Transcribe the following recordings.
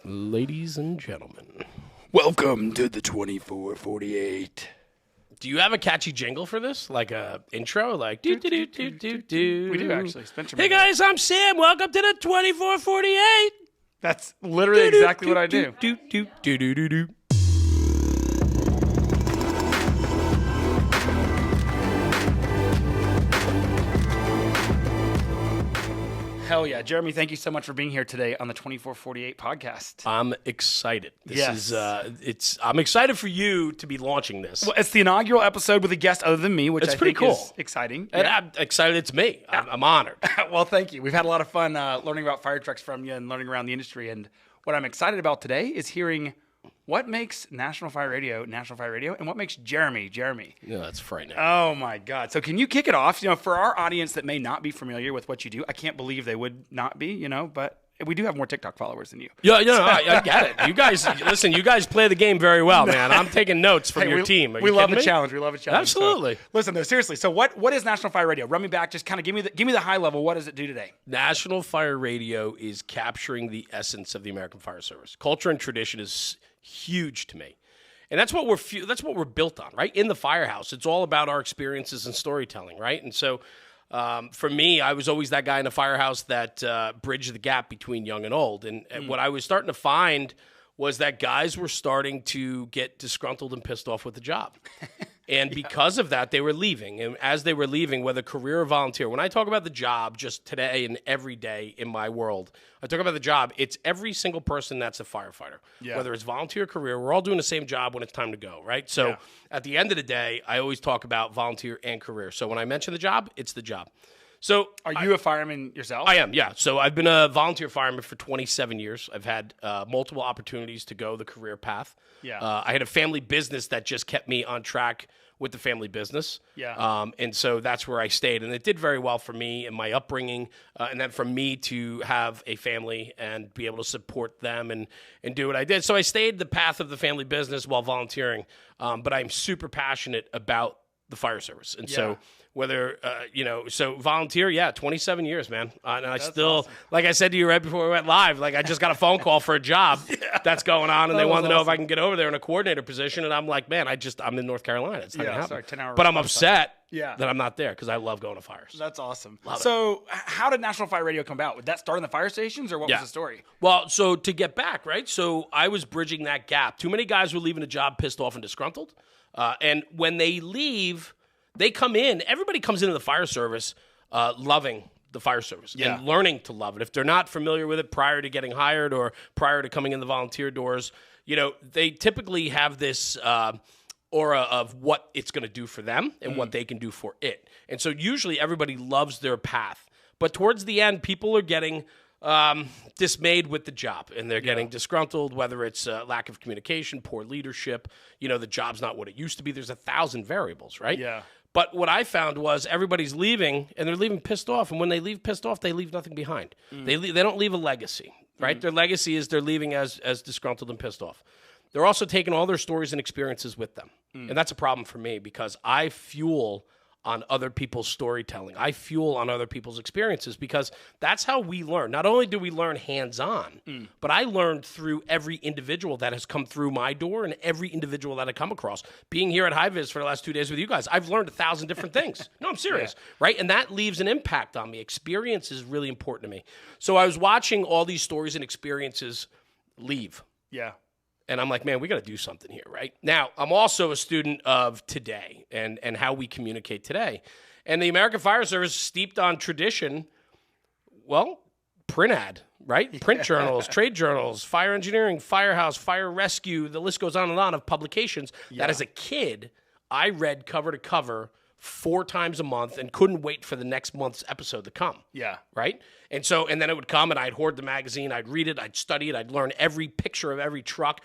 Ladies and gentlemen, Welcome to the 2448. do you have a catchy jingle for this? Like a intro? Like do do do do do do. We do actually. Spencer Hey made it. guys, I'm Sam. Welcome to the 2448. That's literally exactly what I do. Do do do do do do. Hell yeah. Jeremy, thank you so much for being here today on the 2448 podcast. I'm excited. This Yes. I'm excited for you to be launching this. Well, it's the inaugural episode with a guest other than me, which It's I pretty think cool. is exciting. And Yeah. I'm excited it's me. I'm honored. Well, thank you. We've had a lot of fun learning about fire trucks from you and learning around the industry. And what I'm excited about today is hearing what makes National Fire Radio, and what makes Jeremy. Yeah, that's frightening. Oh my God. So can you kick it off? For our audience that may not be familiar with what you do, I can't believe they would not be, but we do have more TikTok followers than you. Yeah, I get it. You guys, listen, you guys play the game very well, man. I'm taking notes from your team. Are We you love kidding a me? challenge. We love a challenge. Absolutely. So, listen, though, seriously. So what is National Fire Radio? Run me back. Just kind of give me the high level. What does it do today? National Fire Radio is capturing the essence of the American Fire Service. Culture and tradition is huge to me. And that's what we're built on, right? In the Firehouse, it's all about our experiences and storytelling, right? And so for me, I was always that guy in the Firehouse that bridged the gap between young and old. And what I was starting to find was that guys were starting to get disgruntled and pissed off with the job. And because of that, they were leaving. And as they were leaving, whether career or volunteer, when I talk about the job just today and every day in my world, I talk about the job, it's every single person that's a firefighter. Yeah. Whether it's volunteer or career, we're all doing the same job when it's time to go, right? So at the end of the day, I always talk about volunteer and career. So when I mention the job, it's the job. So Are you a fireman yourself? I am, yeah. So I've been a volunteer fireman for 27 years. I've had multiple opportunities to go the career path. Yeah. I had a family business that just kept me on track with the family business. Yeah. And so that's where I stayed. And it did very well for me and my upbringing. And then for me to have a family and be able to support them and do what I did. So I stayed the path of the family business while volunteering. But I'm super passionate about the fire service. And so whether, so volunteer, 27 years, man. And I still, awesome. like I said to you right before we went live, like I just got a phone call for a job that's going on. And they wanted to know if I can get over there in a coordinator position. And I'm like, man, I'm in North Carolina. It's not going to happen. 10-hour But I'm response upset Yeah. that I'm not there because I love going to fires. That's awesome. Love it. So how did National Fire Radio come about? Would that start in the fire stations or what was the story? Well, so to get back, right? So I was bridging that gap. Too many guys were leaving a job pissed off and disgruntled. And when they leave, they come in. Everybody comes into the fire service loving the fire service and learning to love it. If they're not familiar with it prior to getting hired or prior to coming in the volunteer doors, they typically have this aura of what it's going to do for them and what they can do for it. And so usually everybody loves their path. But towards the end, people are getting dismayed with the job and they're getting disgruntled, whether it's lack of communication, poor leadership, the job's not what it used to be. There's 1,000 variables, right? Yeah. But what I found was everybody's leaving and they're leaving pissed off. And when they leave pissed off, they leave nothing behind. They don't leave a legacy, right? Their legacy is they're leaving as disgruntled and pissed off. They're also taking all their stories and experiences with them. And that's a problem for me because I fuel on other people's storytelling. I fuel on other people's experiences because that's how we learn. Not only do we learn hands-on, but I learned through every individual that has come through my door and every individual that I come across. Being here at HiViz for the last 2 days with you guys, I've learned 1,000 different things. No, I'm serious, right? And that leaves an impact on me. Experience is really important to me. So I was watching all these stories and experiences leave. Yeah. And I'm like, man, we got to do something here, right? Now, I'm also a student of today and how we communicate today. And the American Fire Service, steeped on tradition, well, print ad, right? Print journals, trade journals, fire engineering, Firehouse, fire rescue, the list goes on and on of publications that as a kid, I read cover to cover 4 times a month and couldn't wait for the next month's episode to come. Yeah. Right? And then it would come and I'd hoard the magazine, I'd read it, I'd study it, I'd learn every picture of every truck,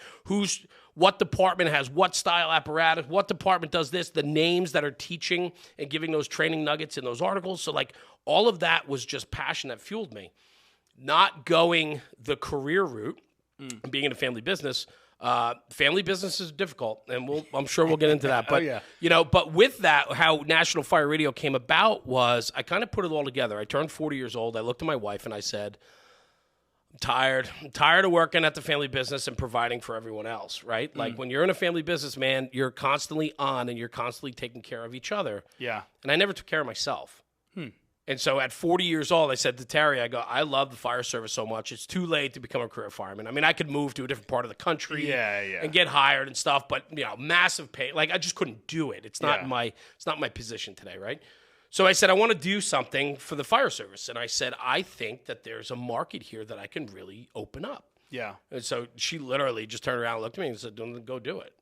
what department has what style apparatus, what department does this, the names that are teaching and giving those training nuggets in those articles. So like all of that was just passion that fueled me. Not going the career route and being in a family business. Family business is difficult, and I'm sure we'll get into that. But but with that, how National Fire Radio came about was I kind of put it all together. I turned 40 years old. I looked at my wife and I said, Tired. I'm tired of working at the family business and providing for everyone else, right? Like when you're in a family business, man, you're constantly on and you're constantly taking care of each other. Yeah. And I never took care of myself. And so at 40 years old, I said to Terry, I love the fire service so much. It's too late to become a career fireman. I mean, I could move to a different part of the country and get hired and stuff, but massive pay. Like I just couldn't do it. It's not my position today, right? So I said, I want to do something for the fire service. And I said, I think that there's a market here that I can really open up. Yeah. And so she literally just turned around and looked at me and said, go do it.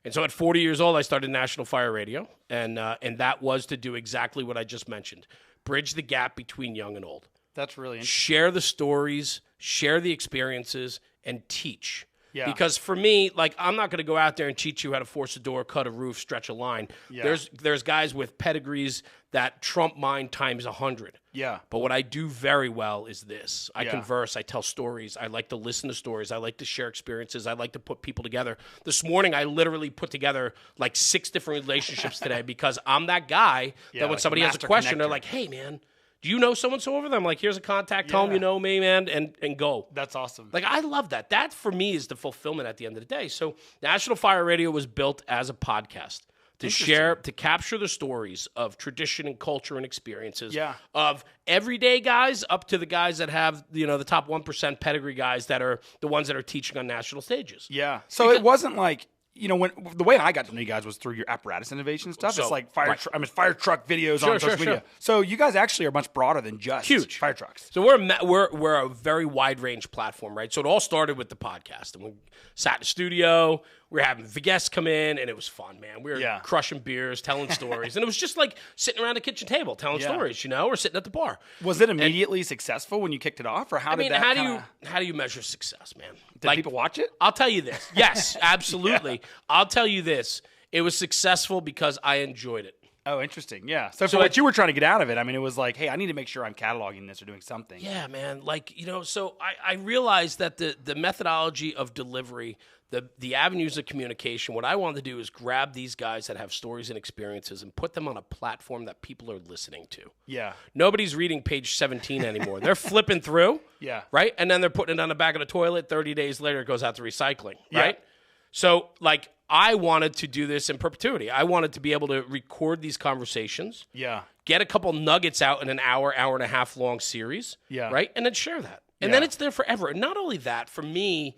And so at 40 years old, I started National Fire Radio. And that was to do exactly what I just mentioned. Bridge the gap between young and old. That's really interesting. Share the stories, share the experiences, and teach. Yeah. Because for me, like, I'm not going to go out there and teach you how to force a door, cut a roof, stretch a line. Yeah. There's guys with pedigrees that trump mine times 100. Yeah. But what I do very well is this. I converse. I tell stories. I like to listen to stories. I like to share experiences. I like to put people together. This morning, I literally put together like 6 different relationships today because I'm that guy that when like somebody has a question, they're like, hey, man, do you know so-and-so over there? I'm like, here's a contact. Tell them you know me, man, and go. That's awesome. Like, I love that. That, for me, is the fulfillment at the end of the day. So National Fire Radio was built as a podcast to share, to capture the stories of tradition and culture and experiences of everyday guys up to the guys that have, the top 1% pedigree guys that are the ones that are teaching on national stages. Yeah. So it wasn't like, when the way I got to know you guys was through your apparatus innovation stuff. So, it's like fire truck videos on social media. So you guys actually are much broader than just fire trucks. So we're a very wide range platform, right? So it all started with the podcast, and we sat in the studio. We were having the guests come in, and it was fun, man. We were crushing beers, telling stories, and it was just like sitting around a kitchen table telling stories, or sitting at the bar. Was it immediately successful when you kicked it off, or how do you measure success, man? Did people watch it? I'll tell you this. Yes, absolutely. I'll tell you this. It was successful because I enjoyed it. Oh, interesting. Yeah. So for what you were trying to get out of it, I mean, it was like, hey, I need to make sure I'm cataloging this or doing something. Yeah, man. Like, so I realized that the methodology of delivery, the avenues of communication, what I wanted to do is grab these guys that have stories and experiences and put them on a platform that people are listening to. Yeah. Nobody's reading page 17 anymore. They're flipping through. Yeah. Right? And then they're putting it on the back of the toilet. 30 days later, it goes out to recycling. Right? Yeah. So, like, I wanted to do this in perpetuity. I wanted to be able to record these conversations. Yeah. Get a couple nuggets out in an hour and a half long series. Yeah. Right? And then share that. And then it's there forever. And not only that, for me,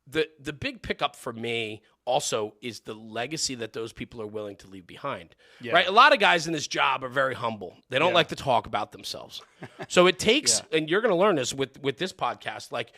the big pickup for me also is the legacy that those people are willing to leave behind. Yeah. Right? A lot of guys in this job are very humble. They don't like to talk about themselves. So it takes, and you're going to learn this with this podcast, like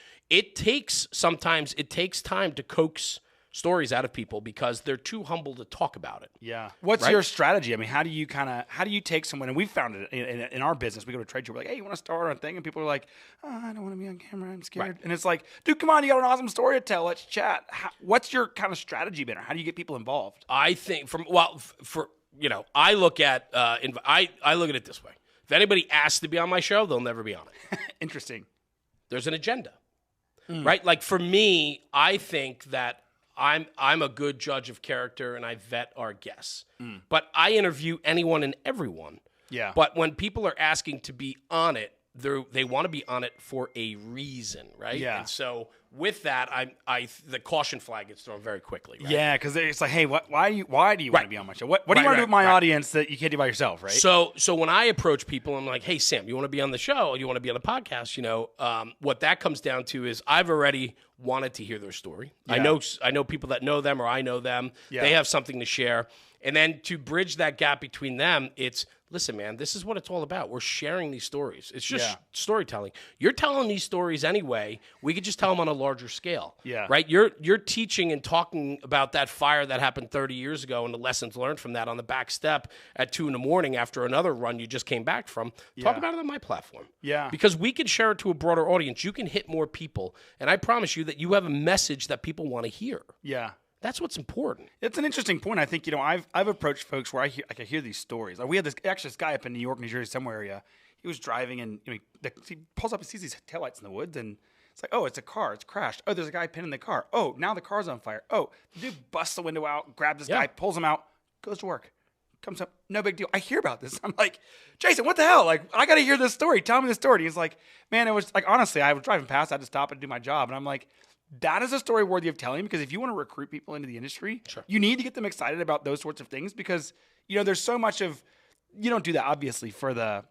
sometimes it takes time to coax stories out of people because they're too humble to talk about it. Yeah. What's your strategy? I mean, how do you take someone, and we found it in our business, we go to trade show, we're like, hey, you want to start our thing? And people are like, oh, I don't want to be on camera, I'm scared. Right. And it's like, dude, come on, you got an awesome story to tell, let's chat. What's your kind of strategy been, or how do you get people involved? I think I look at I look at it this way. If anybody asks to be on my show, they'll never be on it. Interesting. There's an agenda. Right? Like for me, I think that I'm a good judge of character and I vet our guests. But I interview anyone and everyone. Yeah. But when people are asking to be on it, they want to be on it for a reason, right? Yeah. And so with that, the caution flag gets thrown very quickly. Right? Yeah, because it's like, hey, why do you want to be on my show? What do you want to do with my audience that you can't do by yourself, right? So when I approach people, I'm like, hey, Sam, you want to be on the show? You want to be on a podcast? What that comes down to is I've already wanted to hear their story. Yeah. I know people that know them or I know them. Yeah. They have something to share. And then to bridge that gap between them, it's, listen, man, this is what it's all about. We're sharing these stories. It's just storytelling. You're telling these stories anyway. We could just tell them on a larger scale. Yeah. Right? You're teaching and talking about that fire that happened 30 years ago and the lessons learned from that on the back step at 2 a.m. after another run you just came back from. Talk about it on my platform. Yeah. Because we can share it to a broader audience. You can hit more people. And I promise you that you have a message that people want to hear. Yeah. That's what's important. It's an interesting point. I think, I've approached folks where I hear these stories. Like we had this guy up in New York, New Jersey, somewhere area. He was driving and he pulls up and sees these taillights in the woods and it's like, oh, it's a car. It's crashed. Oh, there's a guy pinned in the car. Oh, now the car's on fire. Oh, the dude busts the window out, grabs this guy, pulls him out, goes to work. comes up, no big deal. I hear about this. I'm like, Jason, what the hell? Like, I got to hear this story. Tell me the story. And he's like, man, it was like, honestly, I was driving past. I had to stop and do my job. And I'm like, that is a story worthy of telling, because if you want to recruit people into the industry, you need to get them excited about those sorts of things, because, there's so much of, you don't do that obviously for the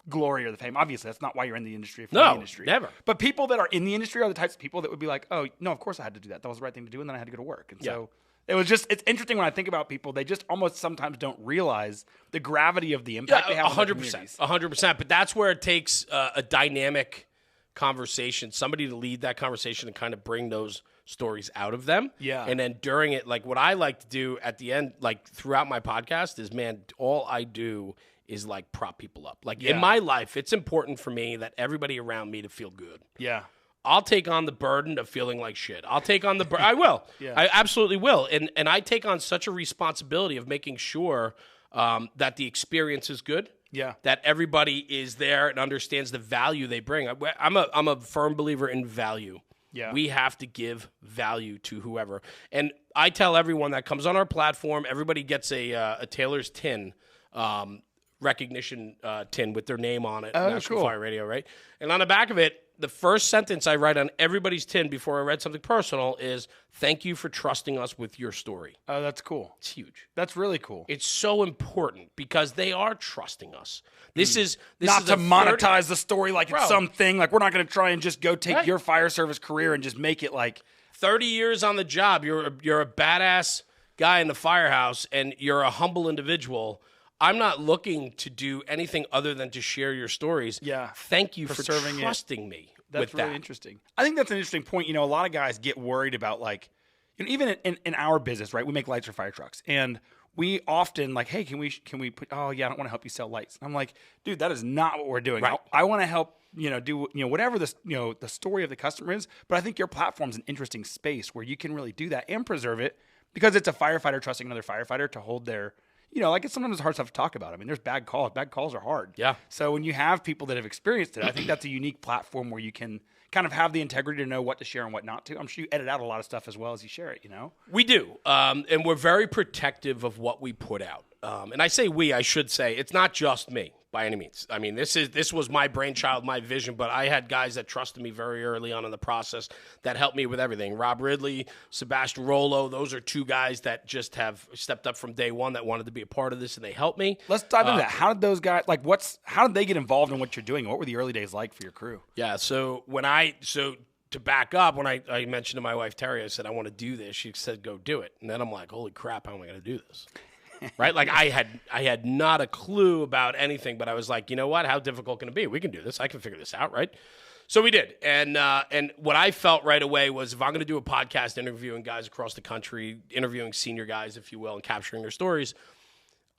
glory or the fame. Obviously, that's not why you're in the industry. The industry. Never. But people that are in the industry are the types of people that would be like, oh, no, of course I had to do that. That was the right thing to do. And then I had to go to work. And so it's interesting when I think about people, they just almost sometimes don't realize the gravity of the impact they have on their communities. 100%. But that's where it takes a dynamic conversation, somebody to lead that conversation and kind of bring those stories out of them. Yeah. And then during it, like what I like to do at the end, like throughout my podcast is, man, all I do is like prop people up. Like in my life, it's important for me that everybody around me to feel good. Yeah. I'll take on the burden of feeling like shit. I'll take on the burden. I will. I absolutely will. And I take on such a responsibility of making sure that the experience is good. Yeah. That everybody is there and understands the value they bring. I'm a firm believer in value. Yeah. We have to give value to whoever. And I tell everyone that comes on our platform, everybody gets a Taylor's tin, recognition tin with their name on it. Oh, National cool. Fire Radio, right? And on the back of it, the first sentence I write on everybody's tin before I read something personal is, thank you for trusting us with your story. Oh, that's cool. It's huge. That's really cool. It's so important because they are trusting us. This is not to monetize the story like it's something. Like, we're not going to try and just go take your fire service career and just make it like 30 years on the job. You're a badass guy in the firehouse, and you're a humble individual. I'm not looking to do anything other than to share your stories. Yeah. Thank you for trusting me That's with really interesting. I think that's an interesting point. A lot of guys get worried about, like, even in our business, right? We make lights for fire trucks, and we often like, hey, can we put? Oh yeah, I don't want to help you sell lights. And I'm like, dude, that is not what we're doing. Right. I want to help. Do whatever the the story of the customer is. But I think your platform's an interesting space where you can really do that and preserve it, because it's a firefighter trusting another firefighter to hold their. Like, it's sometimes hard stuff to talk about. I mean, there's bad calls. Bad calls are hard. Yeah. So when you have people that have experienced it, I think that's a unique platform where you can kind of have the integrity to know what to share and what not to. I'm sure you edit out a lot of stuff as well as you share it, We do. And we're very protective of what we put out. And I say we, I should say, it's not just me by any means. I mean, this was my brainchild, my vision, but I had guys that trusted me very early on in the process that helped me with everything. Rob Ridley, Sebastian Rollo, those are two guys that just have stepped up from day one that wanted to be a part of this, and they helped me. Let's dive into that. How did those guys, how did they get involved in what you're doing? What were the early days like for your crew? Yeah, so to back up, when I mentioned to my wife, Terry, I said, I want to do this. She said, go do it. And then I'm like, holy crap, how am I going to do this? Right? Like, I had not a clue about anything, but I was like, you know what? How difficult can it be? We can do this. I can figure this out, right? So we did. And what I felt right away was, if I'm going to do a podcast interviewing guys across the country, interviewing senior guys, if you will, and capturing their stories,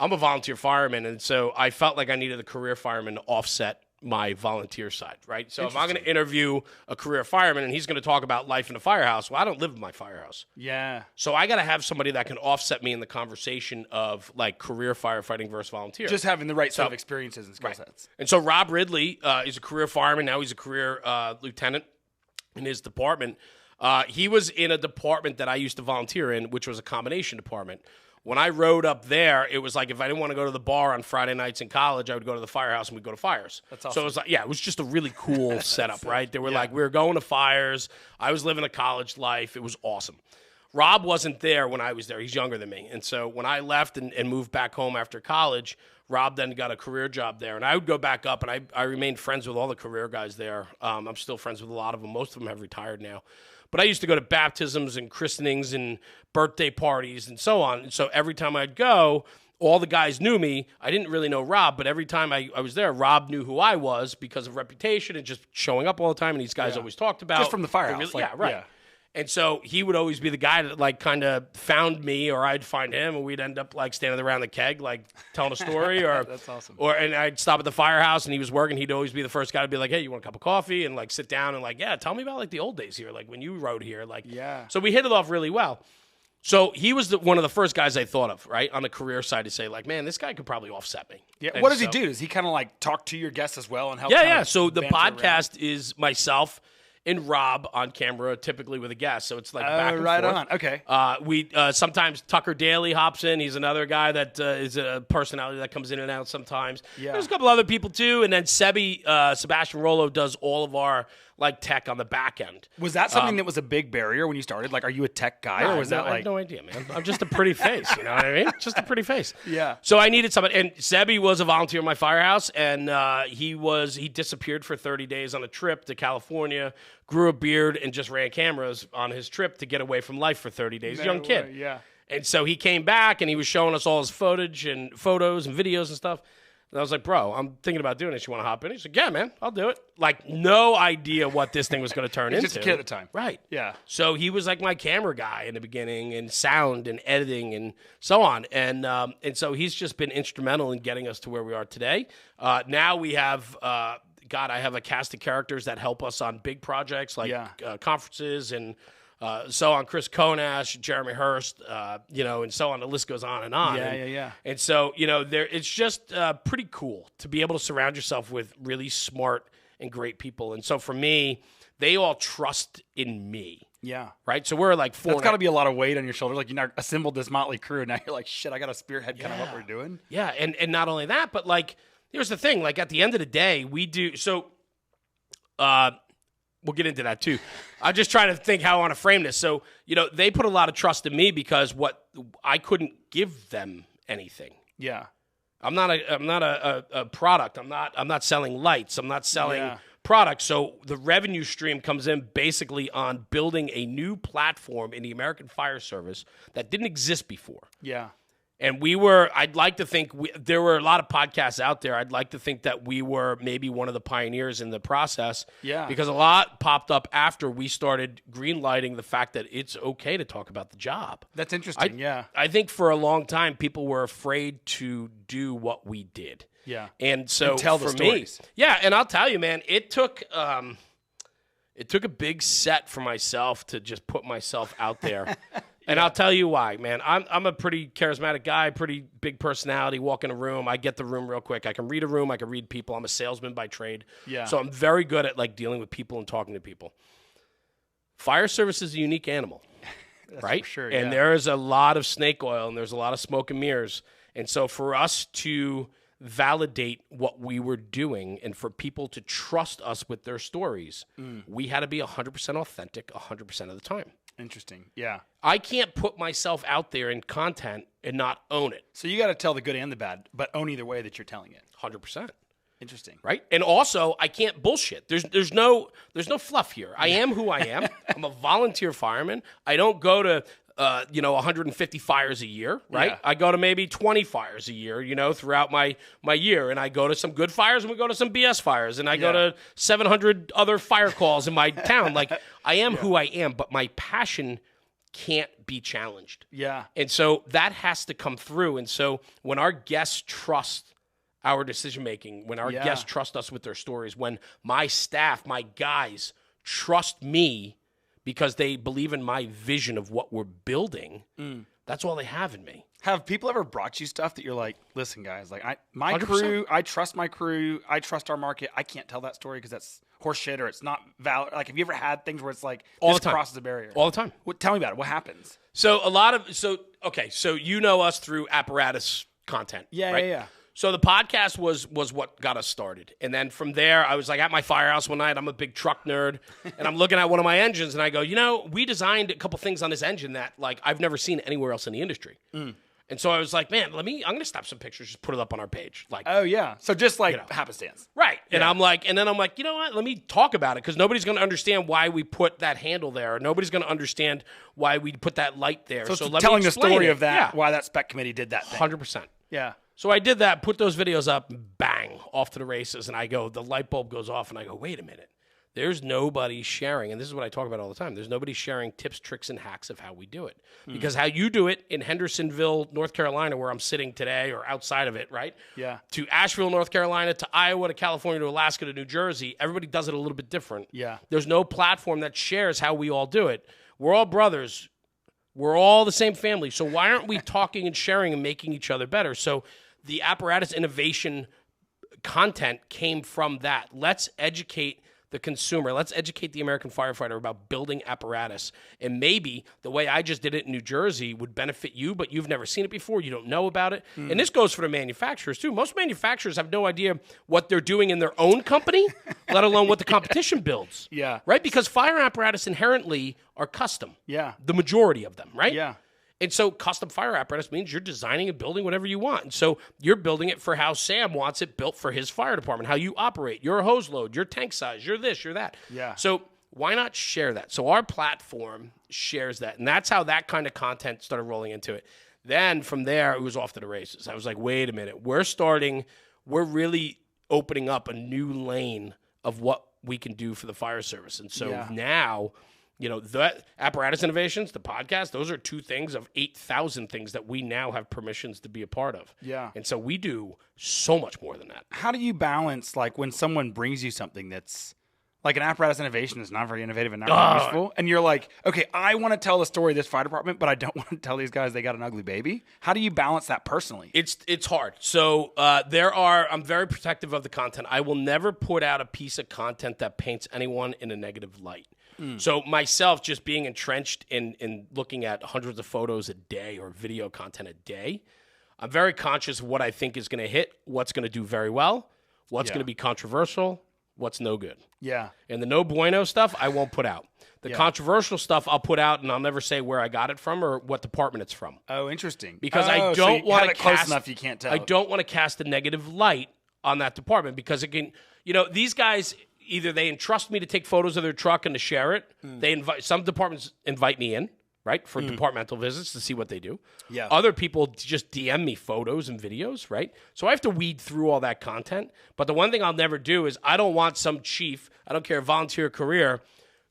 I'm a volunteer fireman. And so I felt like I needed a career fireman to offset my volunteer side, right? So if I'm going to interview a career fireman and he's going to talk about life in a firehouse, well, I don't live in my firehouse. Yeah. So I got to have somebody that can offset me in the conversation of, like, career firefighting versus volunteer. Just having the right set of experiences and skill sets. And so Rob Ridley is a career fireman. Now he's a career lieutenant in his department. He was in a department that I used to volunteer in, which was a combination department. When I rode up there, it was like, if I didn't want to go to the bar on Friday nights in college, I would go to the firehouse and we'd go to fires. That's awesome. So it was like, it was just a really cool setup, right? They were like, we were going to fires. I was living a college life. It was awesome. Rob wasn't there when I was there. He's younger than me. And so when I left and moved back home after college, Rob then got a career job there. And I would go back up, and I remained friends with all the career guys there. I'm still friends with a lot of them. Most of them have retired now. But I used to go to baptisms and christenings and birthday parties and so on. And so every time I'd go, all the guys knew me. I didn't really know Rob, but every time I was there, Rob knew who I was because of reputation and just showing up all the time. And these guys always talked about. Just from the firehouse. Really, right. Yeah. And so he would always be the guy that, like, kind of found me, or I'd find him, and we'd end up, like, standing around the keg, like, telling a story. Or That's awesome. And I'd stop at the firehouse, and he was working. He'd always be the first guy to be like, hey, you want a cup of coffee? And, like, sit down and, like, yeah, tell me about, like, the old days here, like, when you rode here. Like, yeah. So we hit it off really well. So he was one of the first guys I thought of, right, on the career side, to say, like, man, this guy could probably offset me. Yeah. And what does he do? Does he kind of, like, talk to your guests as well and help? Yeah. So the podcast is myself and Rob on camera, typically with a guest. So it's like back and right forth. on. Okay. We sometimes Tucker Daly hops in. He's another guy that is a personality that comes in and out sometimes. Yeah. There's a couple other people too, and then Sebastian Rollo does all of our like tech on the back end. Was that something that was a big barrier when you started? Like, are you a tech guy, or was that like? I have no idea, man. I'm just a pretty face. You know what I mean? Just a pretty face. Yeah. So I needed somebody, and Sebi was a volunteer in my Firehouse, and he disappeared for 30 days on a trip to California, grew a beard, and just ran cameras on his trip to get away from life for 30 days. Young kid. Yeah. And so he came back, and he was showing us all his photos and videos and stuff. And I was like, bro, I'm thinking about doing this. You want to hop in? He's like, yeah, man, I'll do it. Like, no idea what this thing was going to turn into. Just a kid at the time. Right. Yeah. So he was like my camera guy in the beginning, and sound and editing and so on. And so he's just been instrumental in getting us to where we are today. Now we have, I have a cast of characters that help us on big projects like conferences and so on. Chris Konash, Jeremy Hurst, and so on. The list goes on and on. Yeah. And so, it's just pretty cool to be able to surround yourself with really smart and great people. And so for me, they all trust in me. Yeah. Right? So we're like four. That's got to be a lot of weight on your shoulders. Like, you now assembled this motley crew, and now you're like, shit, I got to spearhead kind of what we're doing. Yeah. And not only that, but like, here's the thing. Like, at the end of the day, we do. So, we'll get into that too. I'm just trying to think how I want to frame this. So, they put a lot of trust in me because I couldn't give them anything. Yeah. I'm not a product. I'm not selling lights. I'm not selling products. So the revenue stream comes in basically on building a new platform in the American Fire Service that didn't exist before. Yeah. And I'd like to think there were a lot of podcasts out there. I'd like to think that we were maybe one of the pioneers in the process. Yeah. Because a lot popped up after we started greenlighting the fact that it's okay to talk about the job. That's interesting. I think for a long time, people were afraid to do what we did. Yeah. And so tell the for stories. me, and I'll tell you, man, it took a big set for myself to just put myself out there. And I'll tell you why, man. I'm a pretty charismatic guy, pretty big personality, walk in a room. I get the room real quick. I can read a room. I can read people. I'm a salesman by trade. Yeah. So I'm very good at like dealing with people and talking to people. Fire service is a unique animal, right? For sure, and there is a lot of snake oil and there's a lot of smoke and mirrors. And so for us to validate what we were doing and for people to trust us with their stories, we had to be 100% authentic 100% of the time. Interesting. Yeah. I can't put myself out there in content and not own it. So you got to tell the good and the bad, but own either way that you're telling it. 100%. Interesting. Right? And also, I can't bullshit. There's no fluff here. I am who I am. I'm a volunteer fireman. I don't go to 150 fires a year, right? Yeah. I go to maybe 20 fires a year, throughout my year. And I go to some good fires and we go to some BS fires. And I go to 700 other fire calls in my town. Like, I am who I am, but my passion can't be challenged. Yeah. And so that has to come through. And so when our guests trust our decision-making, when our guests trust us with their stories, when my staff, my guys trust me because they believe in my vision of what we're building, that's all they have in me. Have people ever brought you stuff that you're like, listen, guys, like my 100%. crew, I trust my crew, I trust our market. I can't tell that story because that's horseshit or it's not valid. Like, have you ever had things where it's like, all this the time. crosses a barrier? All the time. Tell me about it. What happens? So so you know us through apparatus content. Yeah, right? yeah. So the podcast was what got us started. And then from there, I was like at my Firehouse one night. I'm a big truck nerd. And I'm looking at one of my engines and I go, we designed a couple things on this engine that like I've never seen anywhere else in the industry. And so I was like, man, I'm going to snap some pictures, just put it up on our page. Like, oh yeah. So just like happenstance. Right. And I'm like, you know what? Let me talk about it because nobody's going to understand why we put that handle there. Or nobody's going to understand why we put that light there. So let telling me the explain story it. of that, why that spec committee did that thing. 100%. Yeah. So I did that, put those videos up, bang, off to the races. And I go, the light bulb goes off and I go, wait a minute. There's nobody sharing, and this is what I talk about all the time. There's nobody sharing tips, tricks, and hacks of how we do it. Because how you do it in Hendersonville, North Carolina, where I'm sitting today, or outside of it, right? Yeah. To Asheville, North Carolina, to Iowa, to California, to Alaska, to New Jersey, everybody does it a little bit different. Yeah. There's no platform that shares how we all do it. We're all brothers. We're all the same family. So why aren't we talking and sharing and making each other better? So the apparatus innovation content came from that. Let's educate the consumer. Let's educate the American firefighter about building apparatus. And maybe the way I just did it in New Jersey would benefit you, but you've never seen it before. You don't know about it. And this goes for the manufacturers, too. Most manufacturers have no idea what they're doing in their own company, let alone what the competition builds. Yeah. Right? Because fire apparatus inherently are custom. Yeah. The majority of them, right? Yeah. And so custom fire apparatus means you're designing and building whatever you want. And so you're building it for how Sam wants it built for his fire department, how you operate, your hose load, your tank size, your this, your that. Yeah. So why not share that? So our platform shares that. And that's how that kind of content started rolling into it. Then from there, it was off to the races. I was like, wait a minute. We're really opening up a new lane of what we can do for the fire service. And so now, the apparatus innovations, the podcast, those are 2 things of 8,000 things that we now have permissions to be a part of. Yeah. And so we do so much more than that. How do you balance, like, when someone brings you something that's like an apparatus innovation is not very innovative and not very useful, and you're like, okay, I want to tell the story of this fire department, but I don't want to tell these guys they got an ugly baby? How do you balance that personally? It's hard. So I'm very protective of the content. I will never put out a piece of content that paints anyone in a negative light. So myself, just being entrenched in looking at hundreds of photos a day or video content a day, I'm very conscious of what I think is going to hit, what's going to do very well, what's going to be controversial, what's no good. Yeah. And the no bueno stuff, I won't put out. The controversial stuff I'll put out, and I'll never say where I got it from or what department it's from. Oh, interesting. Because I don't want to close enough you can't tell. I don't want to cast a negative light on that department because it can, these guys, either they entrust me to take photos of their truck and to share it. Some departments invite me in, right, for departmental visits to see what they do. Yeah. Other people just DM me photos and videos, right? So I have to weed through all that content. But the one thing I'll never do is I don't want some chief, I don't care, volunteer career,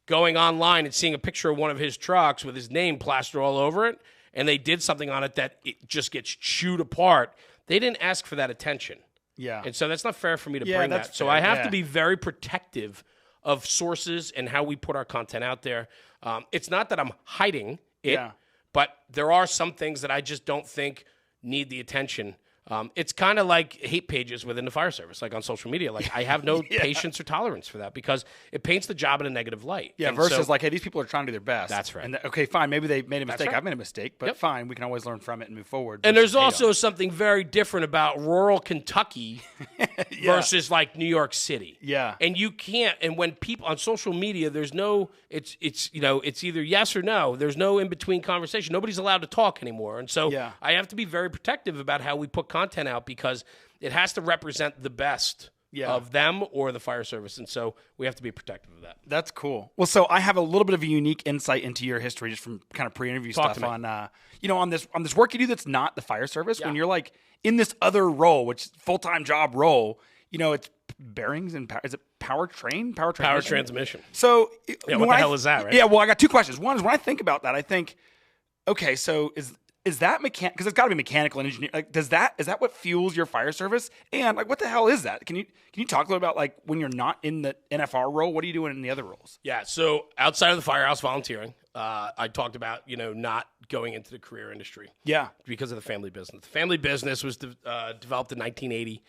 going online and seeing a picture of one of his trucks with his name plastered all over it, and they did something on it that it just gets chewed apart. They didn't ask for that attention. Yeah. And so that's not fair for me to bring that. So I have to be very protective of sources and how we put our content out there. It's not that I'm hiding it, but there are some things that I just don't think need the attention. It's kind of like hate pages within the fire service, like on social media. Like I have no patience or tolerance for that because it paints the job in a negative light. Yeah, and versus like, hey, these people are trying to do their best. That's right. And okay, fine, maybe they made a mistake. right. I've made a mistake, but fine, we can always learn from it and move forward. And there's also something very different about rural Kentucky versus like New York City. Yeah. And you can't, and when people on social media, there's no, it's either yes or no. There's no in-between conversation. Nobody's allowed to talk anymore. And so I have to be very protective about how we put content out because it has to represent the best of them or the fire service. And so we have to be protective of that. That's cool. Well, so I have a little bit of a unique insight into your history just from kind of pre-interview stuff on, on this work you do that's not the fire service. When you're like in this other role, which is full-time job role, it's bearings and power. Is it powertrain? Power transmission. So what the hell is that, right? Yeah, well, I got 2 questions. One is when I think about that, I think, okay, so is that mechanical? Because it's got to be mechanical and engineering. Like, is that what fuels your fire service? And like, what the hell is that? Can you talk a little about like when you're not in the NFR role? What are you doing in the other roles? Yeah. So outside of the firehouse volunteering, I talked about not going into the career industry. Yeah. Because of the family business. The family business was developed in 1980.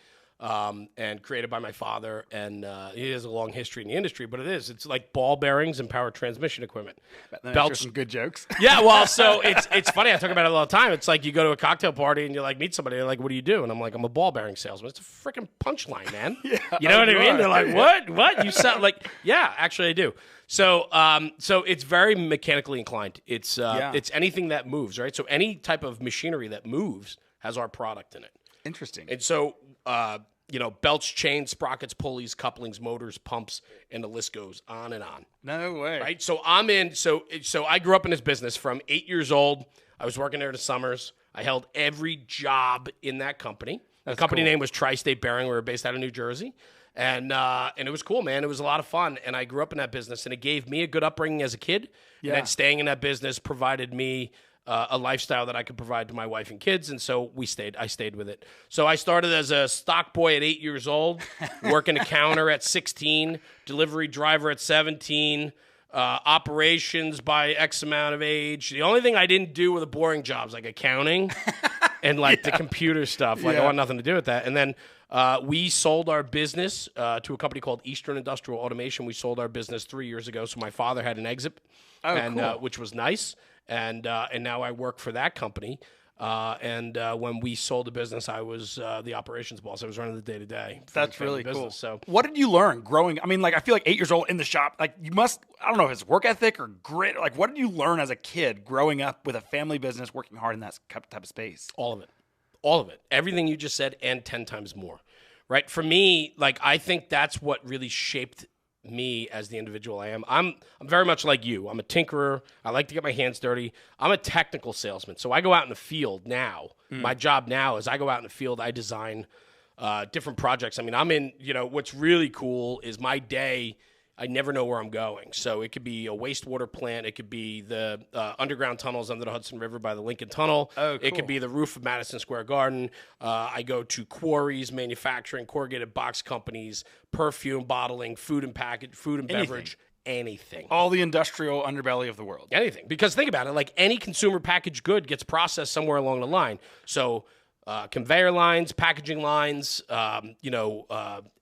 And created by my father, and he has a long history in the industry, but it's like ball bearings and power transmission equipment. Belts, some good jokes. Yeah, well, so it's funny. I talk about it all the time. It's like you go to a cocktail party and you like meet somebody. They're like, "What do you do?" And I'm like, "I'm a ball bearing salesman." It's a freaking punchline, man. You know what I mean? They're like, "What? You sound like?" Yeah, actually, I do. So it's very mechanically inclined. It's anything that moves, right? So any type of machinery that moves has our product in it. Interesting. And so, belts, chains, sprockets, pulleys, couplings, motors, pumps, and the list goes on and on. No way. Right? So so I grew up in this business from 8 years old. I was working there the summers. I held every job in that company. The company name was Tri-State Bearing. We were based out of New Jersey. And it was cool, man. It was a lot of fun. And I grew up in that business, and it gave me a good upbringing as a kid. Yeah. And then staying in that business provided me a lifestyle that I could provide to my wife and kids, and so I stayed with it. So I started as a stock boy at 8 years old, working a counter at 16, delivery driver at 17, operations by X amount of age. The only thing I didn't do were the boring jobs like accounting. and like the computer stuff. Like I want nothing to do with that. And then we sold our business to a company called Eastern Industrial Automation. We sold our business 3 years ago. So my father had an exit, which was nice. And now I work for that company. When we sold the business, I was the operations boss. I was running the day-to-day. That's really cool. Business, so what did you learn growing? I mean, like, I feel like 8 years old in the shop, like you must, I don't know if it's work ethic or grit. Like, what did you learn as a kid growing up with a family business, working hard in that type of space? All of it. All of it. Everything you just said and 10 times more, right? For me, like, I think that's what really shaped me as the individual I am. I'm very much like you. I'm a tinkerer. I like to get my hands dirty. I'm a technical salesman. So I go out in the field now. My job now is I go out in the field. I design different projects. I mean, I'm in, what's really cool is my day, I never know where I'm going. So it could be a wastewater plant. It could be the underground tunnels under the Hudson River by the Lincoln Tunnel. Oh, cool. It could be the roof of Madison Square Garden. I go to quarries, manufacturing, corrugated box companies, perfume bottling, food and beverage, anything. All the industrial underbelly of the world. Anything. Because think about it, like any consumer packaged good gets processed somewhere along the line. So conveyor lines, packaging lines,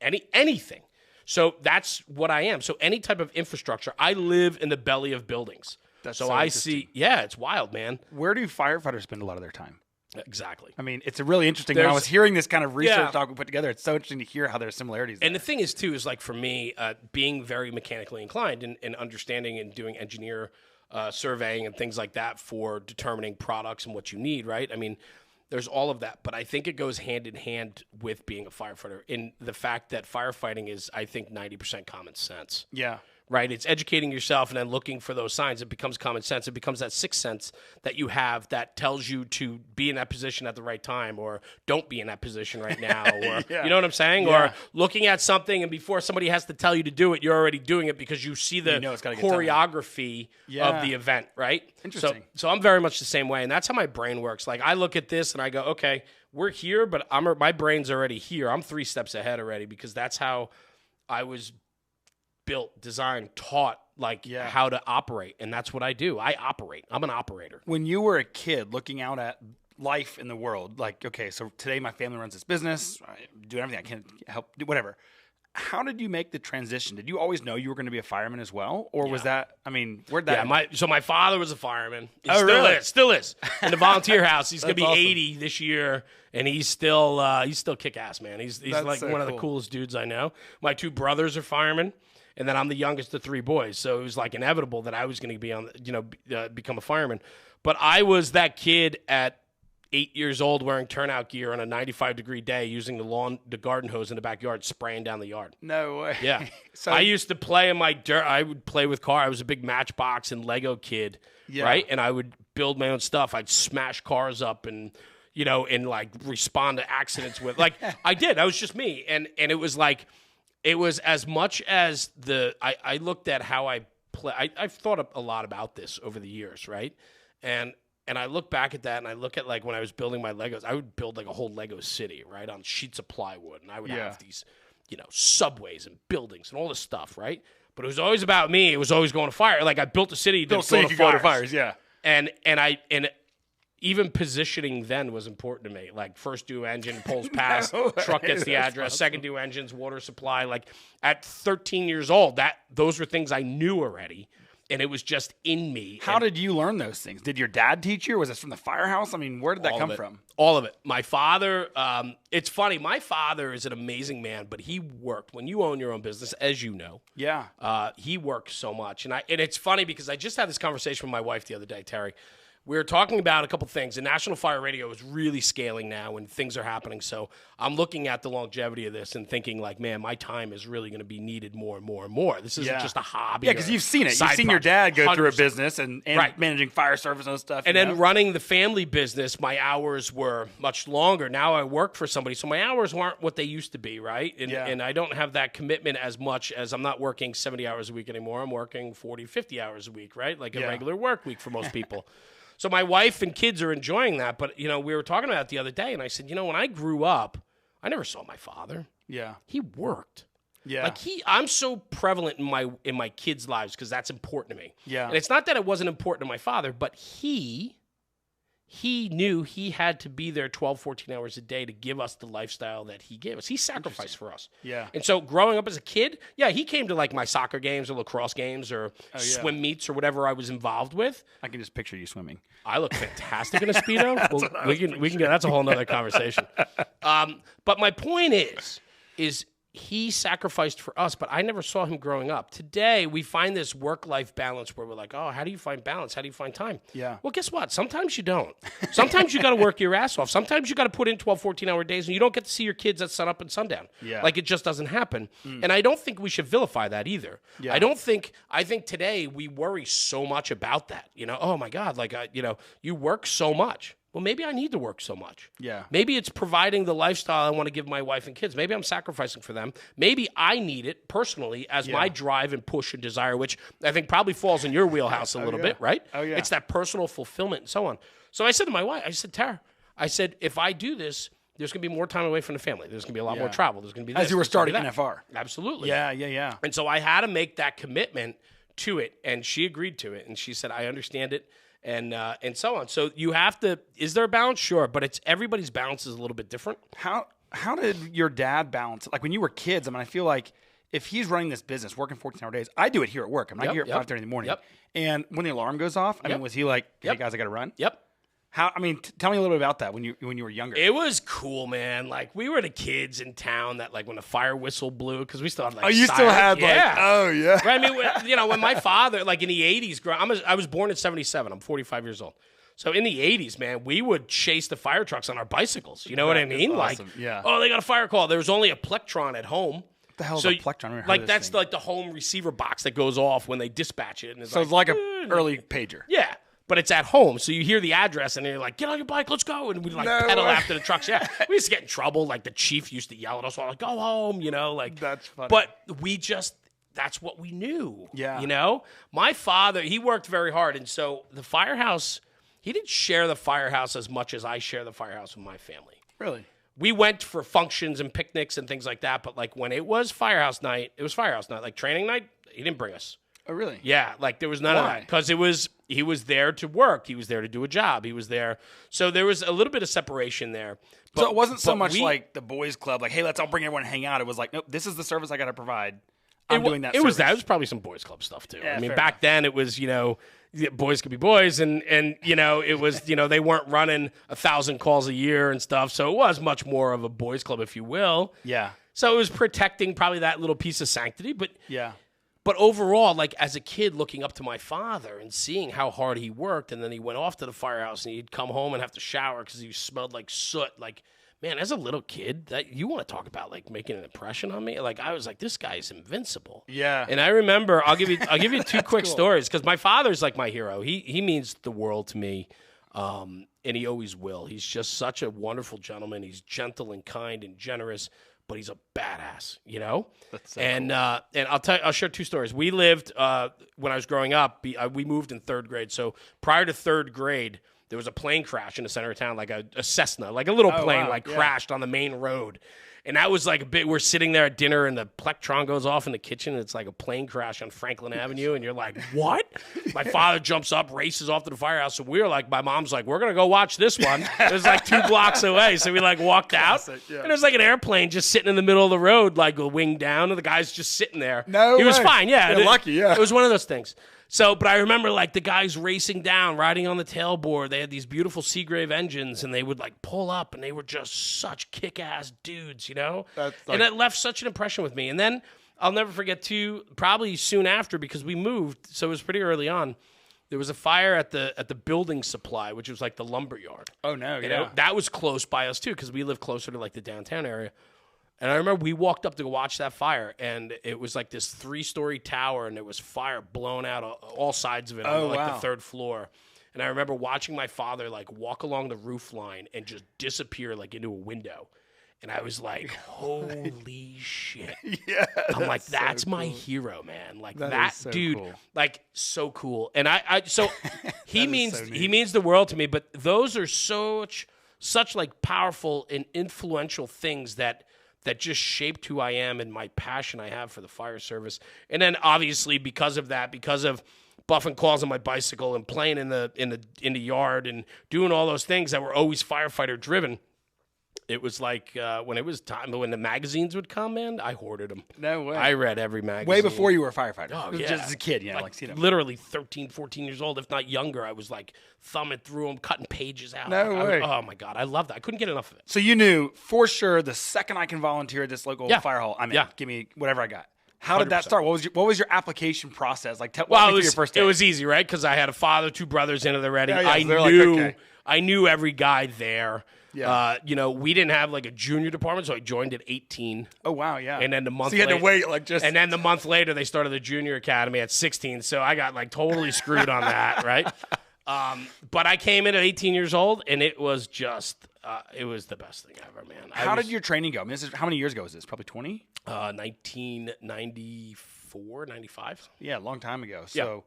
anything. So that's what I am. So any type of infrastructure, I live in the belly of buildings. So I see, it's wild, man. Where do firefighters spend a lot of their time? Exactly. I mean, it's a really interesting. When I was hearing this kind of research talk we put together, it's so interesting to hear how there's similarities. And the thing is, too, is like for me, being very mechanically inclined and understanding and doing engineer surveying and things like that for determining products and what you need, right? I mean, there's all of that, but I think it goes hand in hand with being a firefighter in the fact that firefighting is, I think, 90% common sense. Yeah. Right? It's educating yourself and then looking for those signs. It becomes common sense. It becomes that sixth sense that you have that tells you to be in that position at the right time or don't be in that position right now. Or you know what I'm saying? Yeah. Or looking at something and before somebody has to tell you to do it, you're already doing it because you see the choreography of the event, right? Interesting. So I'm very much the same way. And that's how my brain works. Like I look at this and I go, okay, we're here, but my brain's already here. I'm 3 steps ahead already because that's how I was built, designed, taught how to operate. And that's what I do. I operate. I'm an operator. When you were a kid looking out at life in the world, like, okay, so today my family runs this business. I do everything I can help, do whatever. How did you make the transition? Did you always know you were going to be a fireman as well? Or was that, I mean, where'd that So my father was a fireman. He still is. In the volunteer house. He's going to be 80 this year. And he's still kick-ass, man. He's like one of the coolest dudes I know. My 2 brothers are firemen. And then I'm the youngest of 3 boys, so it was like inevitable that I was going to be become a fireman. But I was that kid at 8 years old wearing turnout gear on a 95-degree day, using the garden hose in the backyard, spraying down the yard. No way. Yeah. So I used to play in my dirt. I would play with cars. I was a big Matchbox and Lego kid, right? And I would build my own stuff. I'd smash cars up and like respond to accidents with I did. That was just me, and it was like. It was as much as I looked at how I play. I've thought a lot about this over the years, right? And I look back at that, and I look at like when I was building my Legos, I would build like a whole Lego city, right, on sheets of plywood, and I would have these, subways and buildings and all this stuff, right? But it was always about me. It was always going to fire. Like I built a city that could go to fires, yeah. And even positioning then was important to me. Like first due engine, pulls past, truck gets the address, awesome. Second due engines, water supply. Like at 13 years old, those were things I knew already. And it was just in me. How did you learn those things? Did your dad teach you? Was this from the Firehouse? I mean, where did that come from? All of it. My father, it's funny. My father is an amazing man, but he worked. When you own your own business, as you know, he worked so much. And it's funny because I just had this conversation with my wife the other day, Terry. We were talking about a couple things. And National Fire Radio is really scaling now and things are happening. So I'm looking at the longevity of this and thinking like, man, my time is really going to be needed more and more and more. This isn't just a hobby. Yeah, because you've seen it. You've seen your dad go through a business and managing fire service and stuff. And then running the family business, my hours were much longer. Now I work for somebody. So my hours weren't what they used to be, right? And I don't have that commitment as much as I'm not working 70 hours a week anymore. I'm working 40, 50 hours a week, right? Like a regular work week for most people. So my wife and kids are enjoying that, but we were talking about it the other day, and I said, when I grew up, I never saw my father. Yeah, he worked. Yeah, like I'm so prevalent in my kids' lives because that's important to me. Yeah, and it's not that it wasn't important to my father, but he he knew he had to be there 12, 14 hours a day to give us the lifestyle that he gave us. He sacrificed for us. Yeah. And so growing up as a kid, yeah, he came to like my soccer games or lacrosse games or swim meets or whatever I was involved with. I can just picture you swimming. I look fantastic in a Speedo. Well, we can get, that's a whole nother conversation. But my point is he sacrificed for us, but I never saw him growing up. Today, we find this work-life balance where we're like, oh, how do you find balance? How do you find time? Yeah. Well, guess what? Sometimes you don't. Sometimes you got to work your ass off. Sometimes you got to put in 12, 14-hour days, and you don't get to see your kids at sunup and sundown. Yeah. Like, it just doesn't happen. And I don't think we should vilify that either. Yeah. I think today we worry so much about that. You know, oh, my God, like, you work so much. Well, maybe I need to work so much. Yeah. Maybe it's providing the lifestyle I want to give my wife and kids. Maybe I'm sacrificing for them. Maybe I need it personally as my drive and push and desire, which I think probably falls in your wheelhouse a little bit, right? Oh, yeah. It's that personal fulfillment and so on. So I said to my wife, I said, Tara, if I do this, there's going to be more time away from the family. There's going to be a lot more travel. There's going to be this. As you were starting NFR. Absolutely. Yeah. And so I had to make that commitment to it, and she agreed to it. And she said, I understand it. And so on. So you have to. Is there a balance? Sure, but it's everybody's balance is a little bit different. How did your dad balance it? Like when you were kids? I mean, I feel like if he's running this business, working 14-hour days, I do it here at work. I'm not here at 5:30 in the morning. Yep. And when the alarm goes off, I mean, was he like, "Hey guys, I got to run"? Yep. How? I mean, tell me a little bit about that when you were younger. It was cool, man. Like we were the kids in town that like when the fire whistle blew because we still had like. Oh, you still had like. Oh yeah. Right, I mean, when my father like in the '80s, I was born in '77. I'm 45 years old. So in the 80s, man, we would chase the fire trucks on our bicycles. You know what I mean? Awesome. Like, yeah. Oh, they got a fire call. There was only a Plectron at home. What the hell is a Plectron? I never heard like of this that's thing. like the home receiver box that goes off when they dispatch it. And So it's like a early pager. Yeah. But it's at home, so you hear the address, and you're like, get on your bike, let's go. And we'd like pedal after the trucks. Yeah. We used to get in trouble. Like the chief used to yell at us, like, go home, like. That's funny. But that's what we knew. Yeah. My father, he worked very hard. And so the Firehouse, he didn't share the Firehouse as much as I share the Firehouse with my family. Really? We went for functions and picnics and things like that. But like when it was Firehouse night, it was Firehouse night. Like training night, he didn't bring us. Oh, really? Yeah, like there was none of that because he was there to work. He was there to do a job. He was there. So there was a little bit of separation there. But, so it wasn't so much like the boys club, like, hey, let's all bring everyone and hang out. It was like, nope, this is the service I got to provide. I'm doing that service. It was that. It was probably some boys club stuff too. Yeah, I mean, back then it was, boys could be boys and it was, they weren't running 1,000 calls a year and stuff. So it was much more of a boys club, if you will. Yeah. So it was protecting probably that little piece of sanctity. But yeah. But overall, like as a kid looking up to my father and seeing how hard he worked, and then he went off to the firehouse and he'd come home and have to shower because he smelled like soot. Like, man, as a little kid, that you want to talk about like making an impression on me? Like I was like, this guy's invincible. Yeah. And I remember, I'll give you two quick stories because my father's like my hero. He means the world to me, and he always will. He's just such a wonderful gentleman. He's gentle and kind and generous. But he's a badass, That's so and cool. And I'll share two stories. We lived when I was growing up. We moved in third grade. So prior to third grade, there was a plane crash in the center of town, like a Cessna, like a little plane, crashed on the main road. And that was like a bit. We're sitting there at dinner, and the Plectron goes off in the kitchen. And it's like a plane crash on Franklin Avenue, and you're like, "What?" My father jumps up, races off to the firehouse. So we were like, my mom's like, "We're gonna go watch this one." It was like 2 blocks away, so we like walked out, and there's like an airplane just sitting in the middle of the road, like a wing down, and the guy's just sitting there. No, he was fine. Yeah, you're lucky. Yeah, it was one of those things. So, but I remember like the guys racing down, riding on the tailboard. They had these beautiful Seagrave engines, and they would like pull up, and they were just such kick-ass dudes, and it left such an impression with me. And then I'll never forget too, probably soon after, because we moved, so it was pretty early on. There was a fire at the building supply, which was like the lumber yard. Oh no, That was close by us too, because we lived closer to like the downtown area. And I remember we walked up to go watch that fire, and it was like this 3-story tower, and there was fire blown out all sides of it on the third floor. And I remember watching my father like walk along the roof line and just disappear like into a window. And I was like, holy shit. Yeah. I'm like, that's my hero, man. Like that so dude, cool. like so cool. And so he so neat. he means the world to me, but those are such like powerful and influential things that just shaped who I am and my passion I have for the fire service. And then obviously because of buffing calls on my bicycle and playing in the yard and doing all those things that were always firefighter driven. It was like when it was time, when the magazines would come in, I hoarded them. No way. I read every magazine. Way before you were a firefighter. Oh, yeah. Just as a kid, you know, like literally 13, 14 years old, if not younger. I was like thumbing through them, cutting pages out. No way. Oh, my God. I loved that. I couldn't get enough of it. So you knew for sure the second I can volunteer at this local fire hall, I'm in. Yeah. Give me whatever I got. How did that 100%. start? What was your application process? Like, walk me through your first day. It was easy, right? Because I had a father, 2 brothers in it already. Yeah, I knew every guy there. Yeah. You know, we didn't have like a junior department, so I joined at 18. Oh, wow, yeah. And then the month so you had later, to wait, like, just... And then the month later, they started the junior academy at 16, so I got like totally screwed on that, right? But I came in at 18 years old, and it was just, it was the best thing ever, man. How did your training go? I mean, how many years ago was this? Probably 20? 1994, 95. Yeah, a long time ago. So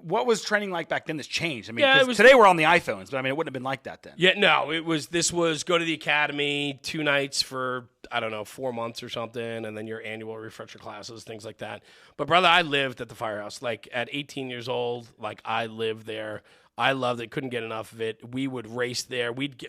what was training like back then that's changed? I mean, it was, today we're on the iPhones, but I mean, it wouldn't have been like that then. Yeah, no, this was go to the academy 2 nights for, I don't know, 4 months or something, and then your annual refresher classes, things like that. But brother, I lived at the Firehouse. Like at 18 years old, like I lived there. I loved it, couldn't get enough of it. We would race there. We'd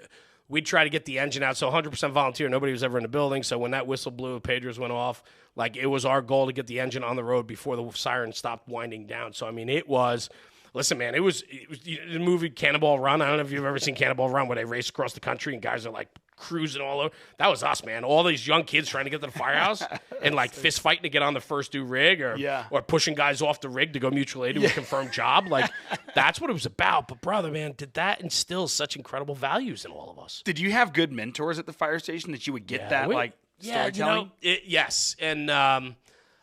try to get the engine out. So 100% volunteer. Nobody was ever in the building. So when that whistle blew, pagers went off, like it was our goal to get the engine on the road before the siren stopped winding down. So, I mean, it was, listen, man, it was the movie Cannonball Run. I don't know if you've ever seen Cannonball Run where they race across the country and guys are like cruising all over. That was us, man. All these young kids trying to get to the firehouse and like fist fighting to get on the first due rig or pushing guys off the rig to go mutual aid to a confirmed job. Like that's what it was about. But brother, man, did that instill such incredible values in all of us? Did you have good mentors at the fire station that you would get storytelling? Yes. And,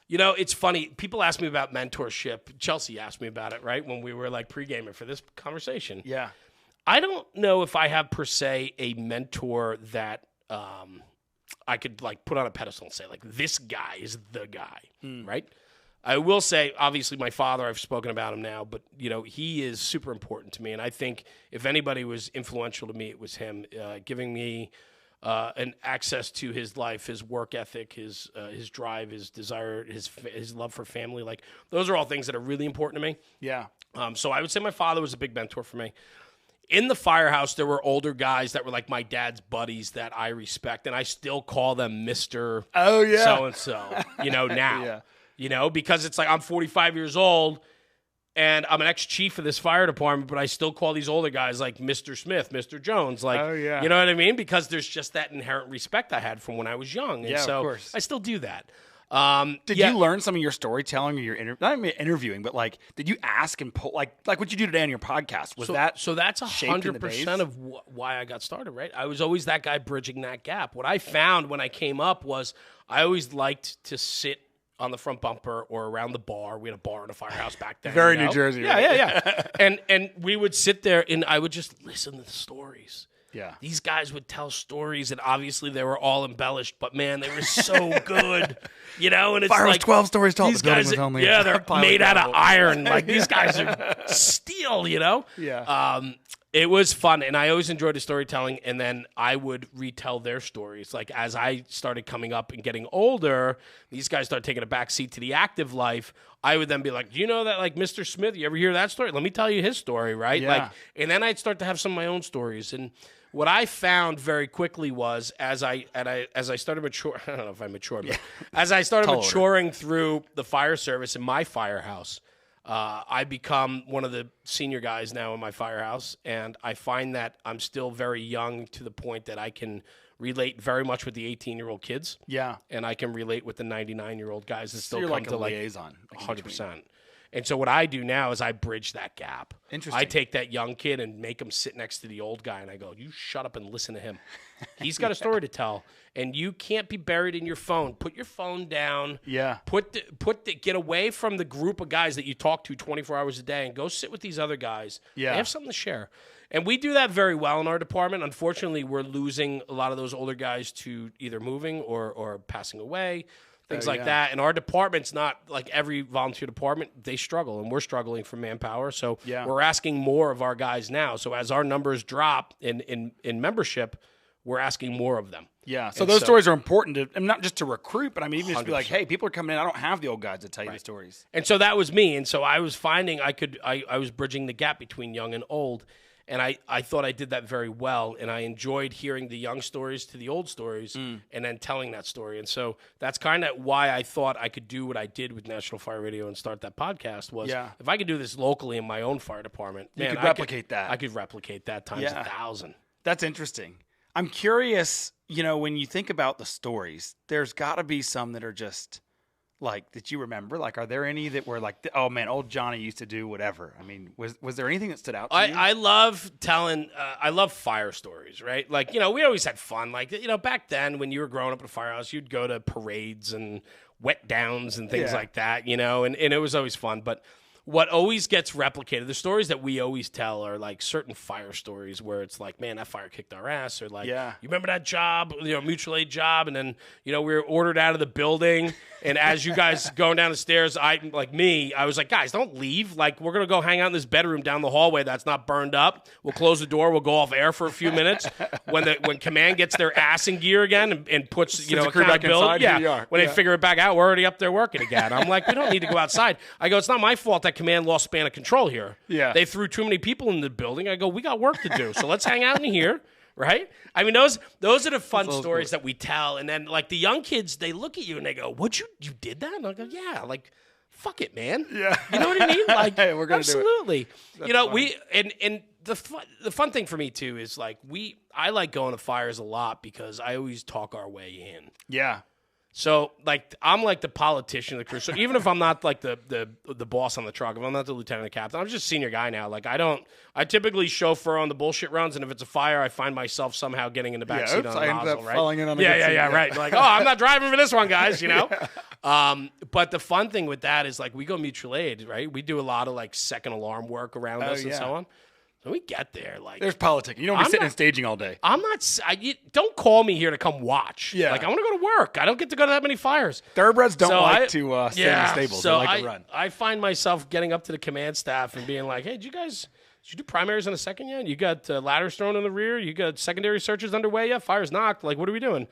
you know, it's funny. People ask me about mentorship. Chelsea asked me about it, right, when we were like pre-gaming for this conversation. Yeah. I don't know if I have per se a mentor that I could like put on a pedestal and say like this guy is the guy, right? I will say, obviously, my father. I've spoken about him now, but you know he is super important to me, and I think if anybody was influential to me, it was him, giving me an access to his life, his work ethic, his drive, his desire, his love for family. Like those are all things that are really important to me. Yeah. So I would say my father was a big mentor for me. In the Firehouse, there were older guys that were like my dad's buddies that I respect, and I still call them Mr. So-and-so, you know, now. You know, because it's like I'm 45 years old, and I'm an ex-chief of this fire department, but I still call these older guys like Mr. Smith, Mr. Jones. Like, you know what I mean? Because there's just that inherent respect I had from when I was young. And so of course. I still do that. Did you learn some of your storytelling or your not even interviewing, but like, did you ask and pull like what you do today on your podcast? Was that so? That's 100% of why I got started. Right, I was always that guy bridging that gap. What I found when I came up was I always liked to sit on the front bumper or around the bar. We had a bar in a Firehouse back then. Very New Jersey. Yeah. and we would sit there and I would just listen to the stories. Yeah. These guys would tell stories, and obviously they were all embellished, but man, they were so good, you know. And it's Fire was like 12 stories tall. These guys, they're made out of iron. Like these guys are steel, you know. Yeah. It was fun, and I always enjoyed the storytelling. And then I would retell their stories. Like as I started coming up and getting older, these guys started taking a back seat to the active life. I would then be like, "Do you know that like Mr. Smith? You ever hear that story? Let me tell you his story, right?" Yeah. Like, and then I'd start to have some of my own stories. And what I found very quickly was as I started mature, I don't know if I matured, but as I started maturing through the fire service in my firehouse, I become one of the senior guys now in my firehouse, and I find that I'm still very young to the point that I can relate very much with the 18-year-old kids. Yeah. And I can relate with the 99-year-old guys that still you're come like to a liaison, 100%. And so what I do now is I bridge that gap. Interesting. I take that young kid and make him sit next to the old guy, and I go, "You shut up and listen to him. He's got a story to tell, and you can't be buried in your phone. Put your phone down. Yeah. Get away from the group of guys that you talk to 24 hours a day and go sit with these other guys. Yeah. They have something to share." And we do that very well in our department. Unfortunately, we're losing a lot of those older guys to either moving or passing away. Things like that. And our department's not like every volunteer department. They struggle, and we're struggling for manpower. So we're asking more of our guys now. So as our numbers drop in membership, we're asking more of them. Yeah. So those stories are important to, and not just to recruit, but I mean, even just to be like, hey, people are coming in. I don't have the old guys to tell you the stories. And so that was me. And so I was finding I was bridging the gap between young and old. And I thought I did that very well. And I enjoyed hearing the young stories to the old stories and then telling that story. And so that's kind of why I thought I could do what I did with National Fire Radio and start that podcast was if I could do this locally in my own fire department, you could replicate that. I could replicate that times 1,000. That's interesting. I'm curious, when you think about the stories, there's got to be some that are just like that you remember. Like, are there any that were like, oh man, old Johnny used to do whatever? I mean, was there anything that stood out to you? I love telling, I love fire stories, right? Like, we always had fun. Like, back then when you were growing up at a firehouse, you'd go to parades and wet downs and things like that, and it was always fun. But what always gets replicated, the stories that we always tell are like certain fire stories where it's like, man, that fire kicked our ass, or like, you remember that job, mutual aid job, and then we were ordered out of the building, and as you guys going down the stairs, I was like, guys, don't leave. Like, we're gonna go hang out in this bedroom down the hallway that's not burned up. We'll close the door. We'll go off air for a few minutes. When command gets their ass in gear again and puts a crew back inside, when they figure it back out, we're already up there working again. I'm like, we don't need to go outside. I go, it's not my fault that command lost span of control here. Yeah. They threw too many people in the building. I go, we got work to do. So let's hang out in here. Right? I mean, those are the fun stories that we tell. And then like the young kids, they look at you and they go, you did that? And I go, yeah, like, fuck it, man. Yeah. You know what I mean? Like, hey, we're gonna absolutely. Do it. We and the fun thing for me too is like I like going to fires a lot because I always talk our way in. Yeah. So, like, I'm like the politician of the crew. So even if I'm not like the boss on the truck, if I'm not the lieutenant or captain, I'm just a senior guy now. Like, I typically chauffeur on the bullshit runs, and if it's a fire, I find myself somehow getting in the back seat on a nozzle, right? Falling in on the right. Like, oh, I'm not driving for this one, guys, But the fun thing with that is, like, we go mutual aid, right? We do a lot of, like, second alarm work around us and so on. So we get there, like, there's politicking. You don't be sitting and staging all day. Don't call me here to come watch. Yeah. Like, I want to go to work. I don't get to go to that many fires. Thoroughbreds don't like to stay in the stables. So they like to run. I find myself getting up to the command staff and being like, hey, did you do primaries in a second yet? You got ladders thrown in the rear? You got secondary searches underway yet? Fire's knocked. Like, what are we doing?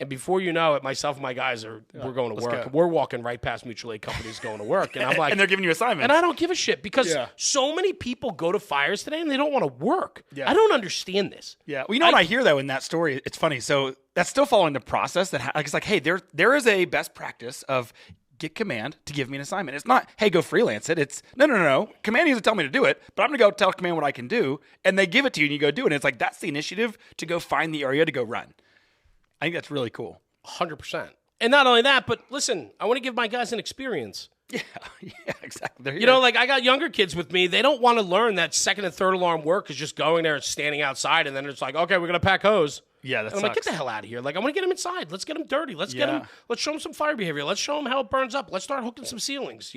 And before you know it, myself and my guys we're going to work. Go. We're walking right past mutual aid companies going to work. And I'm like, and they're giving you assignments. And I don't give a shit because so many people go to fires today and they don't want to work. Yeah. I don't understand this. Yeah. Well, what I hear though in that story, it's funny. So that's still following the process that it's like, hey, there is a best practice of get command to give me an assignment. It's not, hey, go freelance it. It's no. Command needs to tell me to do it, but I'm going to go tell command what I can do. And they give it to you and you go do it. And it's like, that's the initiative to go find the area to go run. I think that's really cool. 100%. And not only that, but listen, I want to give my guys an experience. Yeah, exactly. Like I got younger kids with me. They don't want to learn that second and third alarm work is just going there and standing outside, and then it's like, okay, we're gonna pack hose. Yeah, that's. I'm like, get the hell out of here! Like, I want to get them inside. Let's get them dirty. Let's get them. Let's show them some fire behavior. Let's show them how it burns up. Let's start hooking some ceilings.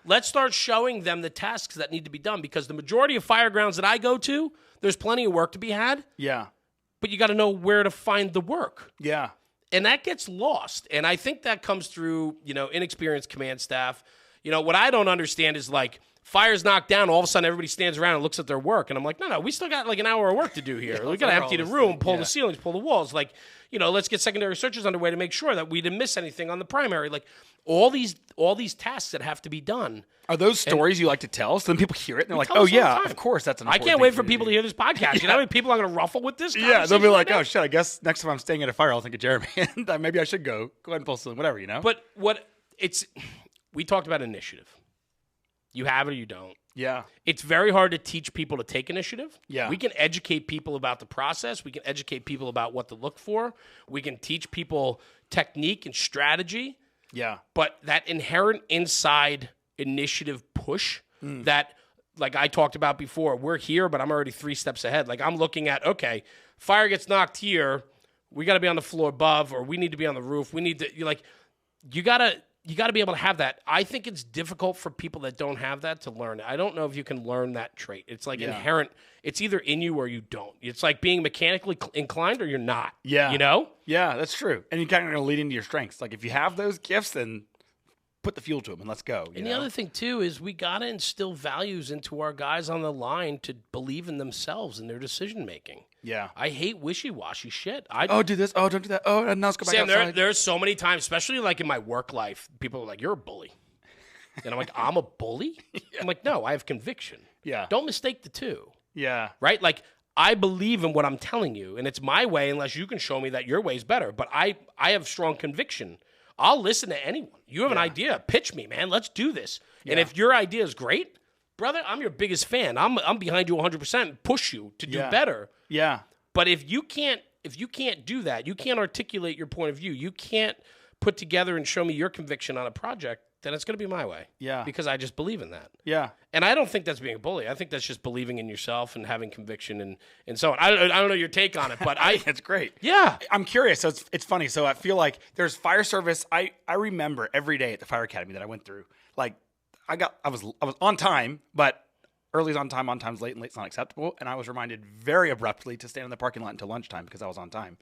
Let's start showing them the tasks that need to be done because the majority of fire grounds that I go to, there's plenty of work to be had. Yeah, but you got to know where to find the work. Yeah. And that gets lost. And I think that comes through, inexperienced command staff. What I don't understand is like fire's knocked down. All of a sudden, everybody stands around and looks at their work. And I'm like, no, we still got like an hour of work to do here. We got to empty the room, pull the ceilings, pull the walls. Like, let's get secondary searches underway to make sure that we didn't miss anything on the primary. Like all these tasks that have to be done. Are those stories you like to tell? So then people hear it and they're like, oh, yeah, of course, that's an important I can't wait for people to hear this podcast. You know how many people are going to ruffle with this? Yeah, they'll be like, oh, shit, I guess next time I'm staying at a fire, I'll think of Jeremy. And maybe I should go ahead and pull some, whatever, But we talked about initiative. You have it or you don't. Yeah. It's very hard to teach people to take initiative. Yeah. We can educate people about the process. We can educate people about what to look for. We can teach people technique and strategy. Yeah. But that inherent inside initiative push that, like I talked about before, we're here, but I'm already 3 steps ahead. Like I'm looking at, okay, fire gets knocked here. We got to be on the floor above, or we need to be on the roof. We need to, you got to be able to have that. I think it's difficult for people that don't have that to learn. I don't know if you can learn that trait. It's like inherent. It's either in you or you don't. It's like being mechanically inclined or you're not. Yeah. You know? Yeah, that's true. And you kind of going to lead into your strengths. Like if you have those gifts, then put the fuel to them and let's go. And the other thing, too, is we got to instill values into our guys on the line to believe in themselves and their decision-making. Yeah. I hate wishy-washy shit. Do this. Oh, don't do that. Oh, and now let's go back outside. There's so many times, especially like in my work life, people are like, you're a bully. And I'm like, I'm a bully? I'm like, no, I have conviction. Yeah. Don't mistake the two. Yeah. Right? Like, I believe in what I'm telling you, and it's my way unless you can show me that your way is better. But I have strong conviction. I'll listen to anyone. You have an idea, pitch me, man. Let's do this. Yeah. And if your idea is great, brother, I'm your biggest fan. I'm behind you 100% and push you to do better. Yeah. But if you can't do that, you can't articulate your point of view, you can't put together and show me your conviction on a project, then it's going to be my way. Yeah. Because I just believe in that. Yeah. And I don't think that's being a bully. I think that's just believing in yourself and having conviction and so on. I don't know your take on it, but it's great. Yeah. I'm curious. So it's funny. So I feel like there's fire service. I remember every day at the fire academy that I went through, like I was on time, but early's on time's late, and late's not acceptable. And I was reminded very abruptly to stand in the parking lot until lunchtime because I was on time,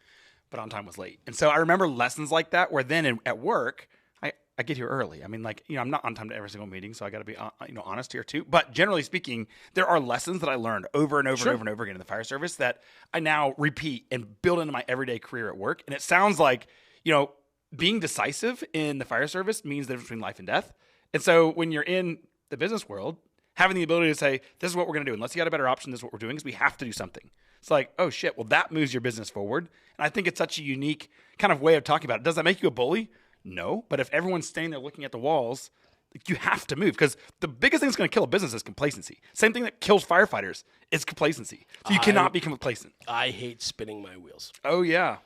but on time was late. And so I remember lessons like that where then at work, I get here early. I mean, like, I'm not on time to every single meeting, so I got to be, honest here too. But generally speaking, there are lessons that I learned over and over and over and over again in the fire service that I now repeat and build into my everyday career at work. And it sounds like, being decisive in the fire service means the difference between life and death. And so when you're in the business world, having the ability to say, this is what we're going to do. Unless you got a better option, this is what we're doing, because we have to do something. It's like, oh shit, well, that moves your business forward. And I think it's such a unique kind of way of talking about it. Does that make you a bully? No, but if everyone's staying there looking at the walls, you have to move, because the biggest thing that's going to kill a business is complacency. Same thing that kills firefighters is complacency. So you cannot be complacent. I hate spinning my wheels. Oh, yeah.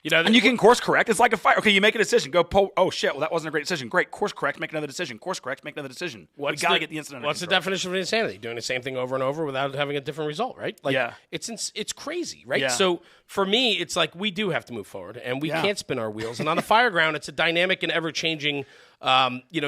And you can course correct. It's like a fire. Okay, you make a decision. Go pull. Oh, shit. Well, that wasn't a great decision. Great. Course correct. Make another decision. Course correct. Make another decision. We got to get the incident under What's the control. definition of insanity? Doing the same thing over and over without having a different result, right? Like, it's crazy, right? Yeah. So for me, it's like we do have to move forward, and we can't spin our wheels. And on the fire ground, it's a dynamic and ever-changing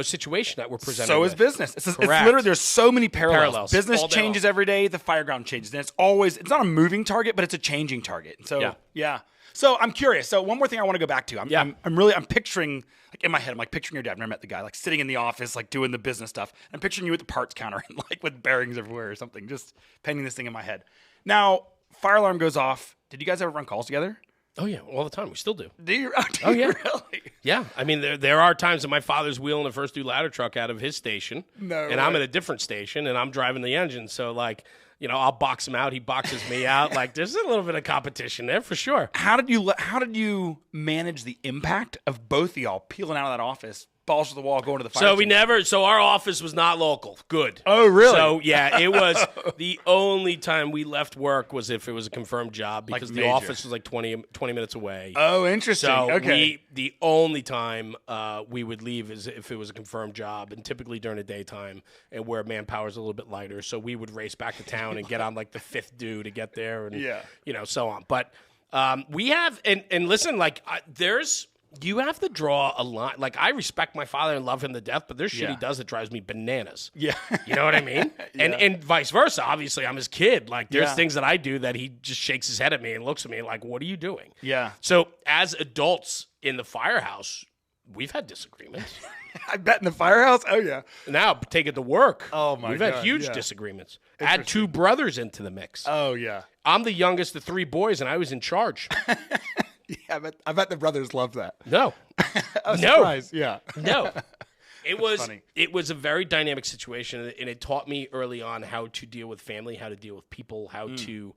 situation that we're presenting. So is business. It's literally, there's so many parallels. Business changes every day. The fire ground changes. And it's not a moving target, but it's a changing target. So, yeah. So I'm curious. So one more thing I want to go back to. I'm picturing, like in my head, I'm like picturing your dad. I've never met the guy, like sitting in the office, like doing the business stuff. I'm picturing you at the parts counter and like with bearings everywhere or something, just painting this thing in my head. Now, fire alarm goes off. Did you guys ever run calls together? Oh, yeah, all the time. We still do. Do you? Oh, yeah. Really? Yeah. I mean, there are times that my father's wheeling a first due ladder truck out of his station. I'm at a different station, and I'm driving the engine. So, like, I'll box him out. He boxes me out. Like, there's a little bit of competition there for sure. How did you manage the impact of both of y'all peeling out of that office, balls to the wall, going to the fire? So our office was not local. Good. Oh, really? So, yeah, it was the only time we left work was if it was a confirmed job, because the office was like 20 minutes away. Oh, interesting. So okay. The only time we would leave is if it was a confirmed job, and typically during the daytime, and where manpower is a little bit lighter. So we would race back to town and get on like the fifth due to get there, and so on. But we have and listen, like you have to draw a line. Like, I respect my father and love him to death, but there's shit he does that drives me bananas. Yeah. You know what I mean? And vice versa. Obviously, I'm his kid. Like, there's things that I do that he just shakes his head at me and looks at me like, what are you doing? Yeah. So as adults in the Firehouse, we've had disagreements. I bet in the Firehouse? Oh, yeah. Now, take it to work. Oh, my God. We've had huge disagreements. Add two brothers into the mix. Oh, yeah. I'm the youngest of three boys, and I was in charge. Yeah, I bet the brothers love that. No. I was surprised. Yeah. No. It was a very dynamic situation, and it taught me early on how to deal with family, how to deal with people, how to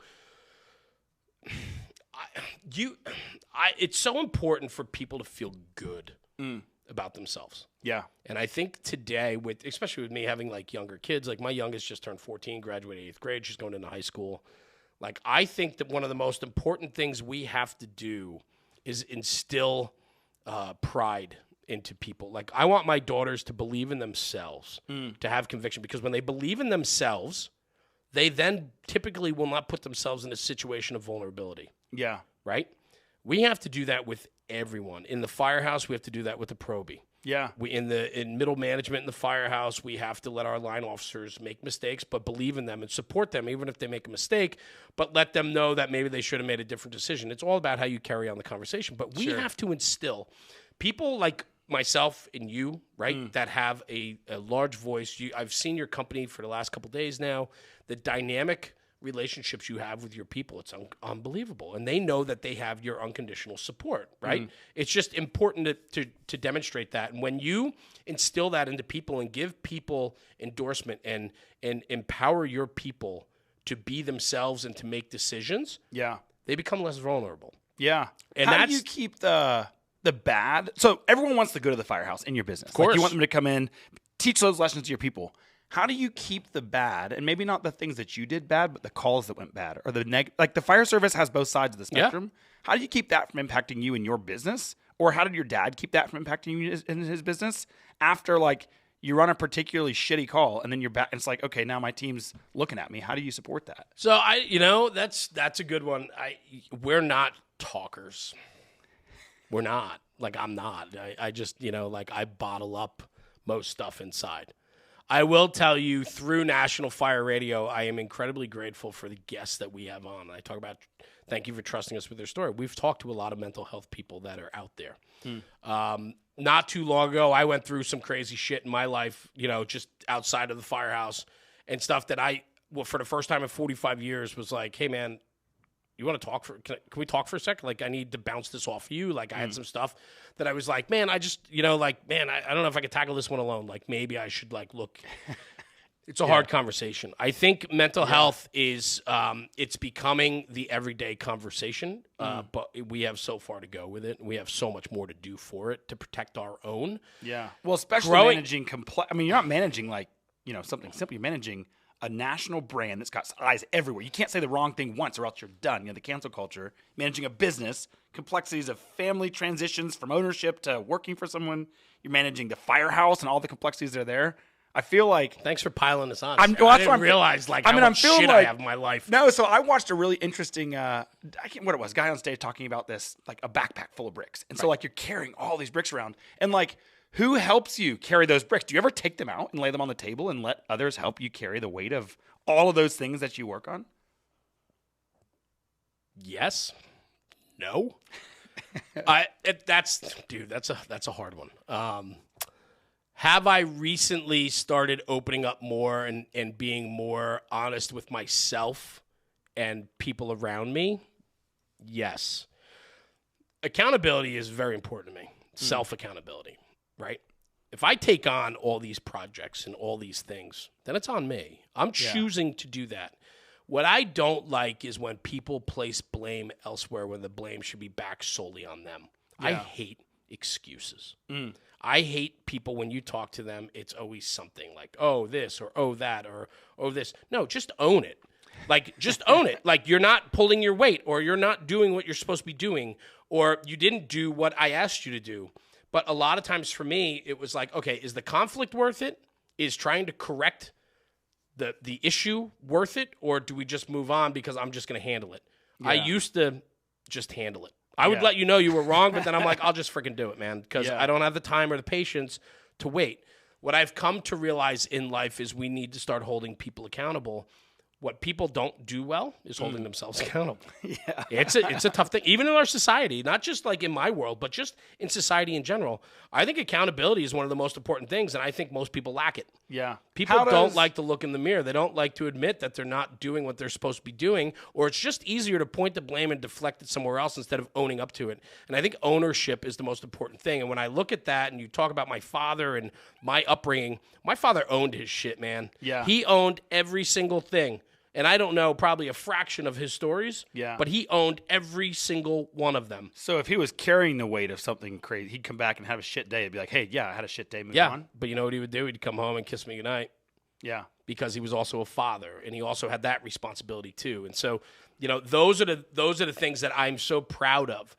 it's so important for people to feel good about themselves. Yeah. And I think today, especially with me having like younger kids, like my youngest just turned 14, graduated 8th grade, she's going into high school. Like, I think that one of the most important things we have to do is instill pride into people. Like, I want my daughters to believe in themselves, to have conviction, because when they believe in themselves, they then typically will not put themselves in a situation of vulnerability. Yeah. Right? We have to do that with everyone. In the Firehouse, we have to do that with the probie. Yeah. In middle management in the Firehouse, we have to let our line officers make mistakes, but believe in them and support them, even if they make a mistake, but let them know that maybe they should have made a different decision. It's all about how you carry on the conversation. But we have to instill people, like, myself and you, right, that have a large voice. I've seen your company for the last couple of days now. The dynamic relationships you have with your people, it's unbelievable. And they know that they have your unconditional support, right? It's just important to demonstrate that. And when you instill that into people and give people endorsement and empower your people to be themselves and to make decisions, they become less vulnerable. Yeah. And how do you keep the bad? So everyone wants the good of the Firehouse in your business. Of course. Like you want them to come in, teach those lessons to your people. How do you keep the bad, and maybe not the things that you did bad, but the calls that went bad, or like the fire service has both sides of the spectrum. How do you keep that from impacting you in your business? Or how did your dad keep that from impacting you in his business after like you run a particularly shitty call and then you're back and it's like, okay, now my team's looking at me. How do you support that? So that's a good one. We're not talkers. We're not. Like I'm not. I just, like I bottle up most stuff inside. I will tell you, through National Fire Radio, I am incredibly grateful for the guests that we have on. I talk about, thank you for trusting us with their story. We've talked to a lot of mental health people that are out there. Not too long ago, I went through some crazy shit in my life, just outside of the Firehouse and stuff that for the first time in 45 years, was like, hey, man, you want to talk can we talk for a sec? Like, I need to bounce this off you. Like, I had some stuff that I was like, man, I just, I don't know if I could tackle this one alone. Like, maybe I should look. It's a hard conversation. I think mental health is, it's becoming the everyday conversation, but we have so far to go with it. We have so much more to do for it to protect our own. Yeah. Well, especially managing you're not managing something simple. You're managing a national brand that's got eyes everywhere. You can't say the wrong thing once or else you're done. The cancel culture, managing a business, complexities of family transitions from ownership to working for someone. You're managing the Firehouse and all the complexities that are there. I feel like... Thanks for piling this on. I didn't realize how much shit I have in my life. No, so I watched a really interesting, I can't what it was, guy on stage talking about this, like a backpack full of bricks. And so you're carrying all these bricks around. And who helps you carry those bricks? Do you ever take them out and lay them on the table and let others help you carry the weight of all of those things that you work on? Yes. No. That's a hard one. Have I recently started opening up more and being more honest with myself and people around me? Yes. Accountability is very important to me. Self-accountability. Right? If I take on all these projects and all these things, then it's on me. I'm choosing to do that. What I don't like is when people place blame elsewhere when the blame should be back solely on them. Yeah. I hate excuses. I hate people when you talk to them, it's always something like, oh, this or oh, that or oh, this. No, just own it. Just own it. You're not pulling your weight or you're not doing what you're supposed to be doing or you didn't do what I asked you to do. But a lot of times for me, it was like, okay, is the conflict worth it? Is trying to correct the issue worth it? Or do we just move on because I'm just going to handle it? Yeah. I used to just handle it. I would let you know you were wrong, but then I'm like, I'll just freaking do it, man, because I don't have the time or the patience to wait. What I've come to realize in life is we need to start holding people accountable. What people don't do well is holding themselves accountable. Yeah. It's a tough thing, even in our society, not just in my world, but just in society in general. I think accountability is one of the most important things, and I think most people lack it. Yeah. People don't like to look in the mirror. They don't like to admit that they're not doing what they're supposed to be doing, or it's just easier to point the blame and deflect it somewhere else instead of owning up to it. And I think ownership is the most important thing. And when I look at that and you talk about my father and my upbringing, my father owned his shit, man. Yeah. He owned every single thing. And I don't know probably a fraction of his stories, but he owned every single one of them. So if he was carrying the weight of something crazy, he'd come back and have a shit day. He'd be like, hey, I had a shit day, move on. But you know what he would do? He'd come home and kiss me goodnight. Yeah. Because he was also a father, and he also had that responsibility too. And so, those are the things that I'm so proud of.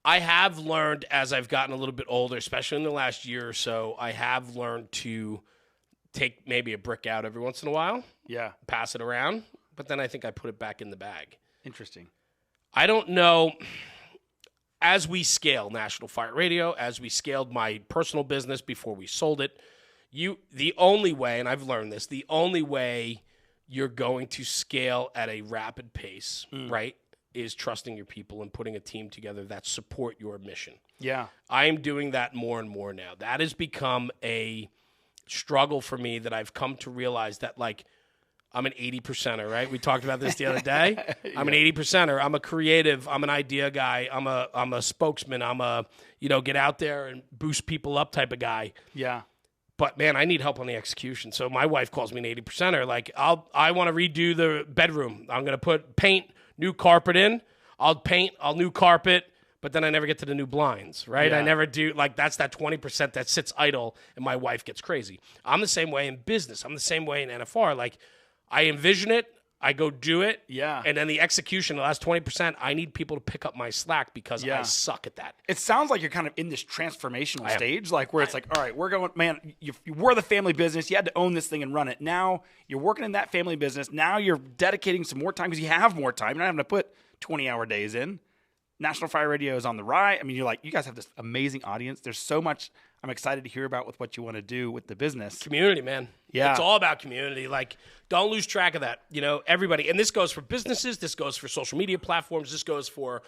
I have learned as I've gotten a little bit older, especially in the last year or so, I have learned to take maybe a brick out every once in a while. Yeah. Pass it around. But then I think I put it back in the bag. Interesting. I don't know. As we scale National Fire Radio, as we scaled my personal business before we sold it, the only way, and I've learned this, the only way you're going to scale at a rapid pace, right, is trusting your people and putting a team together that support your mission. Yeah. I am doing that more and more now. That has become a struggle for me that I've come to realize that, like, I'm an 80%er, right? We talked about this the other day. I'm an 80%er. I'm a creative. I'm an idea guy. I'm a spokesman. I'm a, get out there and boost people up type of guy. Yeah. But man, I need help on the execution. So my wife calls me an 80%er. Like, I want to redo the bedroom. I'm going to put paint, new carpet in. I'll new carpet, but then I never get to the new blinds, right? Yeah. I never do, like, that's that 20% that sits idle, and my wife gets crazy. I'm the same way in business. I'm the same way in NFR. Like, I envision it, I go do it, Yeah. and then the execution, the last 20%, I need people to pick up my slack because I suck at that. It sounds like you're kind of in this transformational stage, like where it's like, all right, we're going, man, you were the family business. You had to own this thing and run it. Now you're working in that family business. Now you're dedicating some more time because you have more time. You're not having to put 20-hour days in. National Fire Radio is on the rise. I mean, you guys have this amazing audience. There's so much I'm excited to hear about with what you want to do with the business. Community, man. Yeah. It's all about community. Like, don't lose track of that. Everybody. And this goes for businesses. This goes for social media platforms. This goes for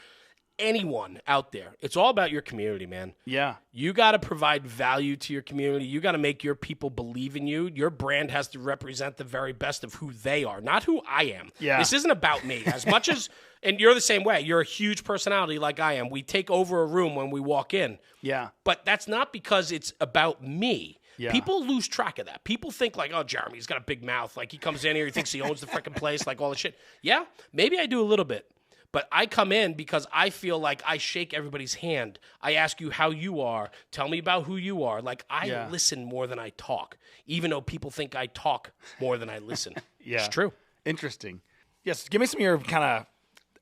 anyone out there. It's all about your community, man. Yeah. You got to provide value to your community. You got to make your people believe in you. Your brand has to represent the very best of who they are, not who I am. Yeah. This isn't about me. As much as, and you're the same way. You're a huge personality like I am. We take over a room when we walk in. Yeah. But that's not because it's about me. Yeah. People lose track of that. People think like, oh, Jeremy's got a big mouth. Like, he comes in here, he thinks he owns the freaking place, like all the shit. Yeah, maybe I do a little bit. But I come in because I feel like I shake everybody's hand. I ask you how you are. Tell me about who you are. Like, I listen more than I talk, even though people think I talk more than I listen. Yeah. It's true. Interesting. Yes. Give me some of your kind of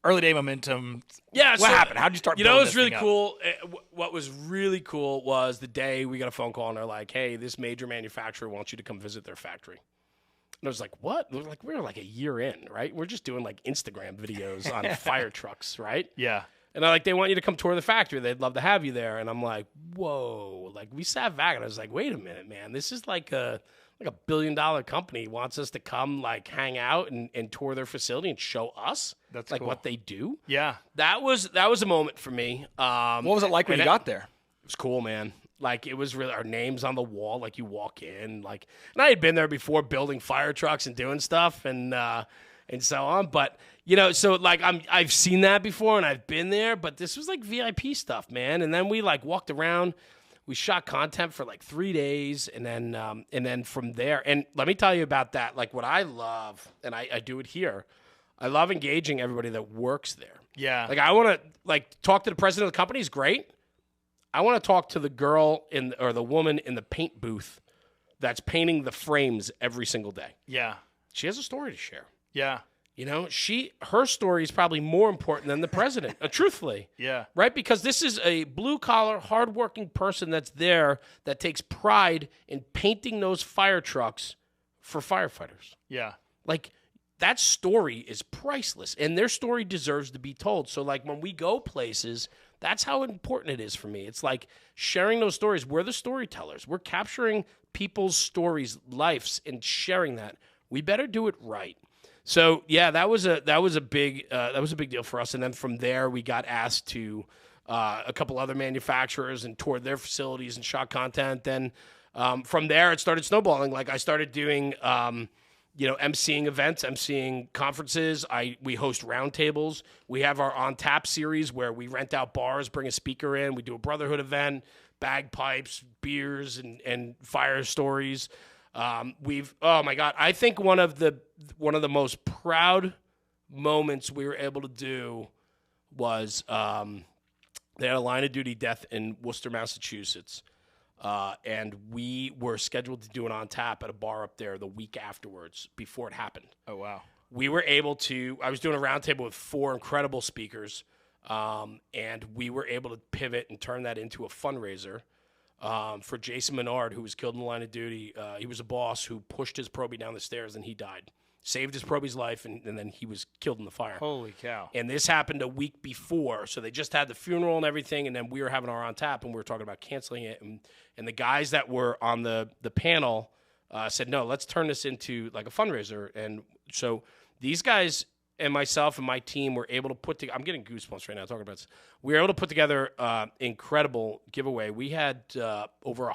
early day momentum. Yeah. What happened? How'd you start? It was really cool. What was really cool was the day we got a phone call and they're like, hey, this major manufacturer wants you to come visit their factory. And I was like, what? We're like a year in, right? We're just doing like Instagram videos on fire trucks, right? Yeah. And they're like, they want you to come tour the factory. They'd love to have you there. And I'm like, whoa. Like, we sat back and I was like, wait a minute, man. This is like a $1 billion company wants us to come like hang out and tour their facility and show us That's like cool. what they do. Yeah. That was a moment for me. What was it like when you got there? It was cool, man. Like, it was really our names on the wall. Like, you walk in, like, and I had been there before building fire trucks and doing stuff and so on. But so like I've seen that before and I've been there. But this was like VIP stuff, man. And then we like walked around. We shot content for like 3 days, and then from there. And let me tell you about that. Like, what I love, and I do it here. I love engaging everybody that works there. Yeah. Like, I want to like talk to the president of the company is great. I want to talk to the girl or the woman in the paint booth that's painting the frames every single day. Yeah. She has a story to share. Yeah. Her story is probably more important than the president, truthfully. Yeah. Right? Because this is a blue-collar, hardworking person that's there that takes pride in painting those fire trucks for firefighters. Yeah. Like, that story is priceless, and their story deserves to be told. So, like, when we go places, that's how important it is for me. It's like sharing those stories. We're the storytellers. We're capturing people's stories, lives, and sharing that. We better do it right. So yeah, that was a big deal for us. And then from there, we got asked to a couple other manufacturers and toured their facilities and shot content. Then from there, it started snowballing. Like, I started doing emceeing events, emceeing conferences. We host roundtables. We have our On Tap series where we rent out bars, bring a speaker in. We do a brotherhood event, bagpipes, beers, and fire stories. Oh my God, I think one of the most proud moments we were able to do was they had a line of duty death in Worcester, Massachusetts. And we were scheduled to do it on tap at a bar up there the week afterwards before it happened. Oh, wow. We were able to, I was doing a roundtable with 4 incredible speakers, and we were able to pivot and turn that into a fundraiser for Jason Menard, who was killed in the line of duty. He was a boss who pushed his probie down the stairs and he died. Saved his probie's life, and then he was killed in the fire. Holy cow. And this happened a week before, so they just had the funeral and everything, and then we were having our on tap, and we were talking about canceling it. And the guys that were on the panel said, no, let's turn this into like a fundraiser. And so these guys and myself and my team were able to put together, I'm getting goosebumps right now talking about this. We were able to put together incredible giveaway. We had over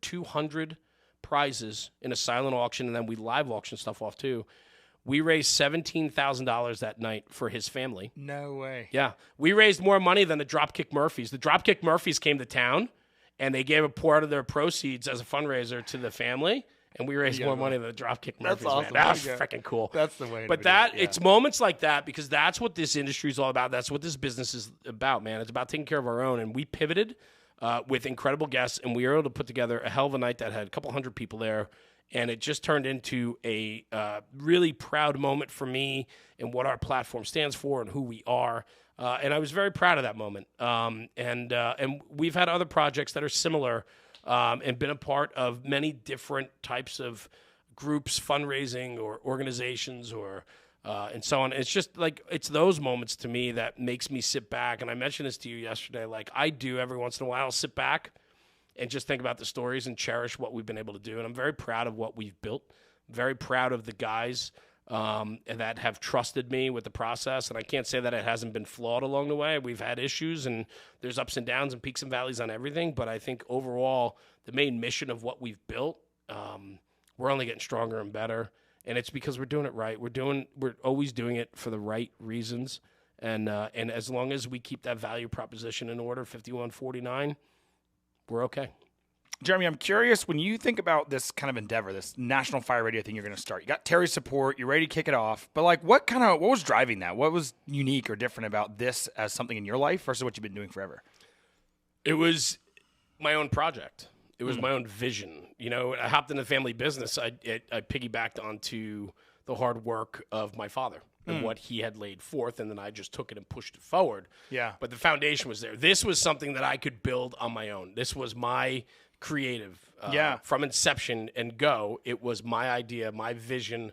200 prizes in a silent auction, and then we live auction stuff off too. We raised $17,000 that night for his family. No way. Yeah. We raised more money than the Dropkick Murphys. The Dropkick Murphys came to town, and they gave a part of their proceeds as a fundraiser to the family, and we raised more money than the Dropkick Murphys. awesome. Man. That was freaking cool. That's the way. But it's moments like that, because that's what this industry is all about. That's what this business is about, man. It's about taking care of our own, and we pivoted with incredible guests, and we were able to put together a hell of a night that had a couple hundred people there. And it just turned into a really proud moment for me and what our platform stands for and who we are. And I was very proud of that moment. And we've had other projects that are similar and been a part of many different types of groups, fundraising or organizations or and so on. It's just like, it's those moments to me that makes me sit back. And I mentioned this to you yesterday. Like I do every once in a while, I'll sit back and just think about the stories and cherish what we've been able to do. And I'm very proud of what we've built. Very proud of the guys that have trusted me with the process. And I can't say that it hasn't been flawed along the way. We've had issues, and there's ups and downs and peaks and valleys on everything. But I think overall, the main mission of what we've built, we're only getting stronger and better. And it's because we're doing it right. We're always doing it for the right reasons. And as long as we keep that value proposition in order, 5149, we're okay. Jeremy, I'm curious, when you think about this kind of endeavor, this national fire radio thing you're going to start, you got Terry's support, you're ready to kick it off, but like what was driving that? What was unique or different about this as something in your life versus what you've been doing forever? It was my own project. It was my own vision. You know, I hopped into the family business. I piggybacked onto the hard work of my father and what he had laid forth, and then I just took it and pushed it forward. Yeah. But the foundation was there. This was something that I could build on my own. This was my creative. From inception and go, it was my idea, my vision,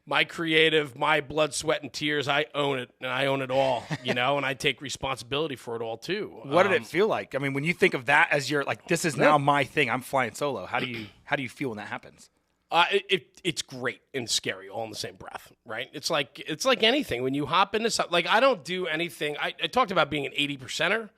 my creative, my blood, sweat, and tears. I own it, and I own it all, you know, and I take responsibility for it all, too. What did it feel like? I mean, when you think of that as your, like, this is now my thing, I'm flying solo, how do you feel when that happens? It's great and scary all in the same breath, right? It's like anything. When you hop into something, like I don't do anything. I talked about being an 80%er,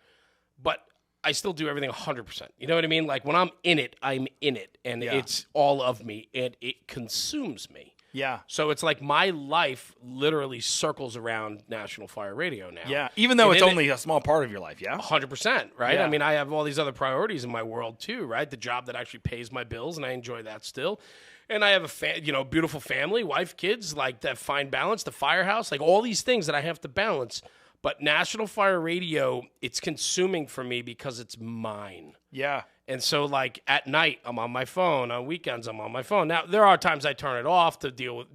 but I still do everything 100%. You know what I mean? Like when I'm in it, and it's all of me, and it consumes me. Yeah. So it's like my life literally circles around National Fire Radio now. Yeah. Even though it's only a small part of your life, yeah? 100%, right? Yeah. I mean, I have all these other priorities in my world too, right? The job that actually pays my bills, and I enjoy that still. And I have a beautiful family, wife, kids, like that fine balance, the Firehouse, like all these things that I have to balance. But National Fire Radio, it's consuming for me because it's mine. Yeah. And so, like, at night, I'm on my phone. On weekends, I'm on my phone. Now, there are times I turn it off to deal with,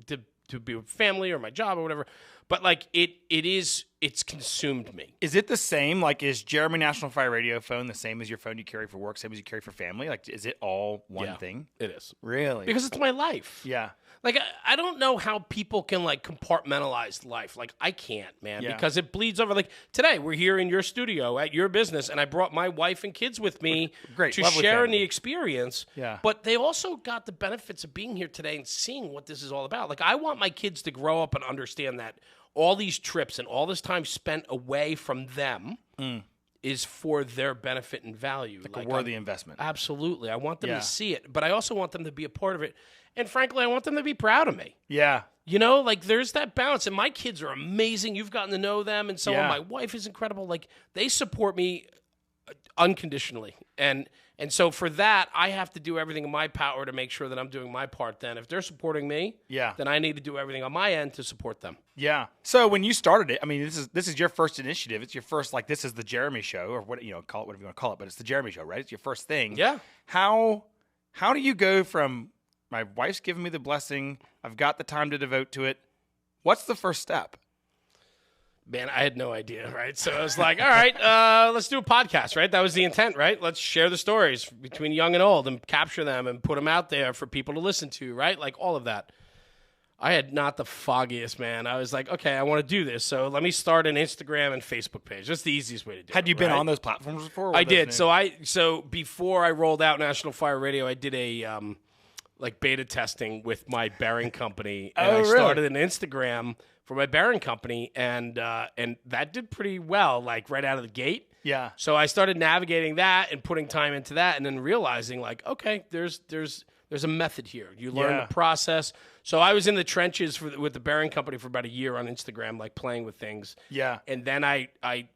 to be with family or my job or whatever. But, like, it's consumed me. Is it the same? Like, is Jeremy National Fire Radio phone the same as your phone you carry for work, same as you carry for family? Like, is it all one thing? It is. Really? Because it's my life. Yeah. Like, I don't know how people can, like, compartmentalize life. Like, I can't, man, because it bleeds over. Like, today, we're here in your studio at your business, and I brought my wife and kids with me to share in the experience. Yeah. But they also got the benefits of being here today and seeing what this is all about. Like, I want my kids to grow up and understand that all these trips and all this time spent away from them is for their benefit and value. Like a worthy investment. Absolutely. I want them to see it, but I also want them to be a part of it. And frankly, I want them to be proud of me. Yeah. You know, like there's that balance. And my kids are amazing. You've gotten to know them. And so on. My wife is incredible. Like they support me unconditionally. And so for that, I have to do everything in my power to make sure that I'm doing my part then. If they're supporting me, then I need to do everything on my end to support them. Yeah. So when you started it, I mean, this is your first initiative. It's your first, like, this is the Jeremy show, or what, you know, call it whatever you want to call it, but it's the Jeremy show, right? It's your first thing. Yeah. How do you go from my wife's giving me the blessing, I've got the time to devote to it. What's the first step? Man, I had no idea, right? So I was like, all right, let's do a podcast, right? That was the intent, right? Let's share the stories between young and old and capture them and put them out there for people to listen to, right? Like all of that. I had not the foggiest, man. I was like, okay, I want to do this. So let me start an Instagram and Facebook page. That's the easiest way to do it. Had you been on those platforms before? I did. So before I rolled out National Fire Radio, I did a like beta testing with my bearing company. And I started an Instagram for my bearing company, and that did pretty well, like right out of the gate. Yeah. So I started navigating that and putting time into that, and then realizing like, okay, there's a method here. You learn the process. So I was in the trenches with the bearing company for about a year on Instagram, like playing with things. Yeah. And then I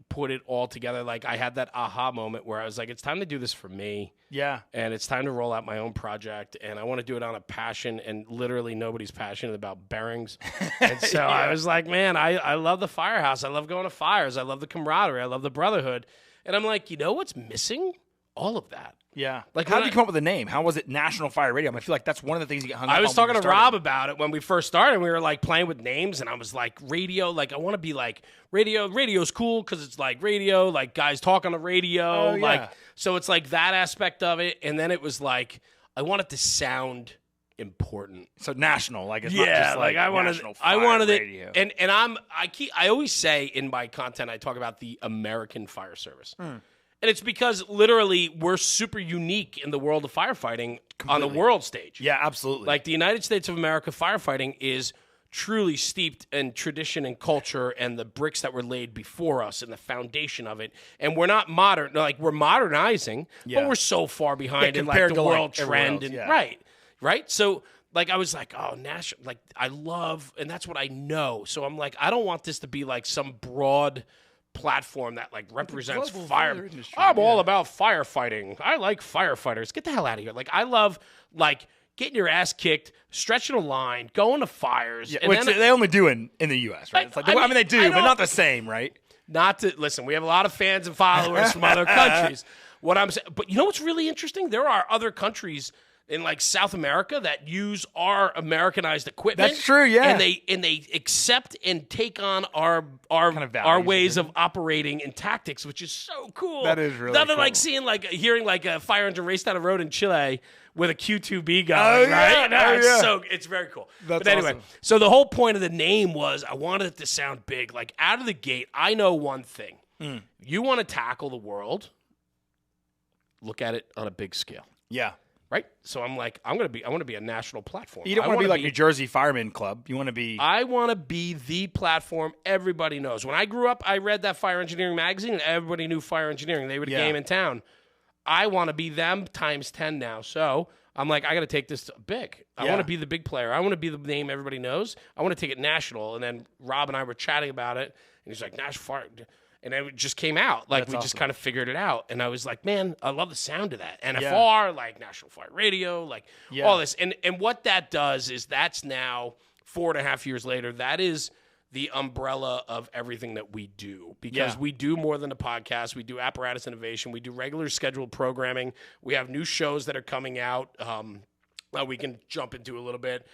put it all together. Like I had that aha moment where I was like, it's time to do this for me. Yeah. And it's time to roll out my own project. And I want to do it on a passion. And literally nobody's passionate about bearings. And so I was like, man, I love the Firehouse. I love going to fires. I love the camaraderie. I love the brotherhood. And I'm like, you know what's missing? All of that. Yeah. Like, how did you come up with a name? How was it National Fire Radio? I feel like that's one of the things you get hung up on. I was talking to Rob about it when we first started. We were like playing with names, and I was like, radio. Like, I want to be like radio. Radio's cool because it's like radio, like guys talk on the radio. Like, so it's like that aspect of it. And then it was like, I want it to sound important. So national, like it's not just like I wanted, National Fire Radio. it, and I always say in my content, I talk about the American Fire Service. And it's because literally we're super unique in the world of firefighting on the world stage. Yeah, absolutely. Like the United States of America firefighting is truly steeped in tradition and culture and the bricks that were laid before us and the foundation of it. And we're not modern, like we're modernizing, but we're so far behind in like the world trend. And right. So like I was like, oh, national, like I love, and that's what I know. So I'm like, I don't want this to be like some broad platform that like represents fire. I'm all about firefighting. I like firefighters. Get the hell out of here. Like I love like getting your ass kicked, stretching a line, going to fires. Yeah, which they only do in the U.S., right? It's like, I mean, they do, but not the same, right? Not to listen. We have a lot of fans and followers from other countries. What I'm saying, but you know what's really interesting? There are other countries in like South America that use our Americanized equipment. That's true, yeah. And they accept and take on our kind of our ways of operating and tactics, which is so cool. That is really nothing cool. like hearing like a fire engine race down a road in Chile with a Q2B going, right? No, it's very cool. That's but anyway, awesome. so the whole point of the name was I wanted it to sound big. Like out of the gate, I know one thing. You want to tackle the world, look at it on a big scale. Yeah. Right? So I'm like, I want to be a national platform. You don't want to be like New Jersey Fireman Club. You want to be... I want to be the platform everybody knows. When I grew up, I read that fire engineering magazine, and everybody knew fire engineering. They were the game in town. I want to be them times 10 now. So I'm like, I got to take this big. I want to be the big player. I want to be the name everybody knows. I want to take it national. And then Rob and I were chatting about it, and he's like, National Fire... And it just came out. Like, we just kind of figured it out. And I was like, man, I love the sound of that. NFR, like National Fire Radio, like all this. And what that does is that's now 4.5 years later, that is the umbrella of everything that we do. Because we do more than a podcast. We do apparatus innovation. We do regular scheduled programming. We have new shows that are coming out. We can jump into a little bit.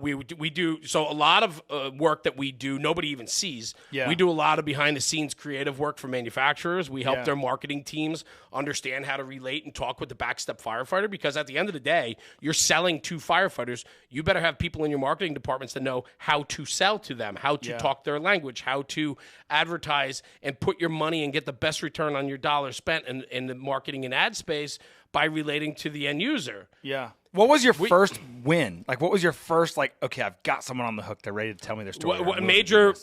We do so a lot of work that we do nobody even sees. We do a lot of behind the scenes creative work for manufacturers. We help their marketing teams understand how to relate and talk with the backstep firefighter, because at the end of the day, you're selling to firefighters. You better have people in your marketing departments that know how to sell to them, how to talk their language, how to advertise and put your money and get the best return on your dollar spent in the marketing and ad space by relating to the end user. What was your first win? Like, what was your first, like, okay, I've got someone on the hook. They're ready to tell me their story. A major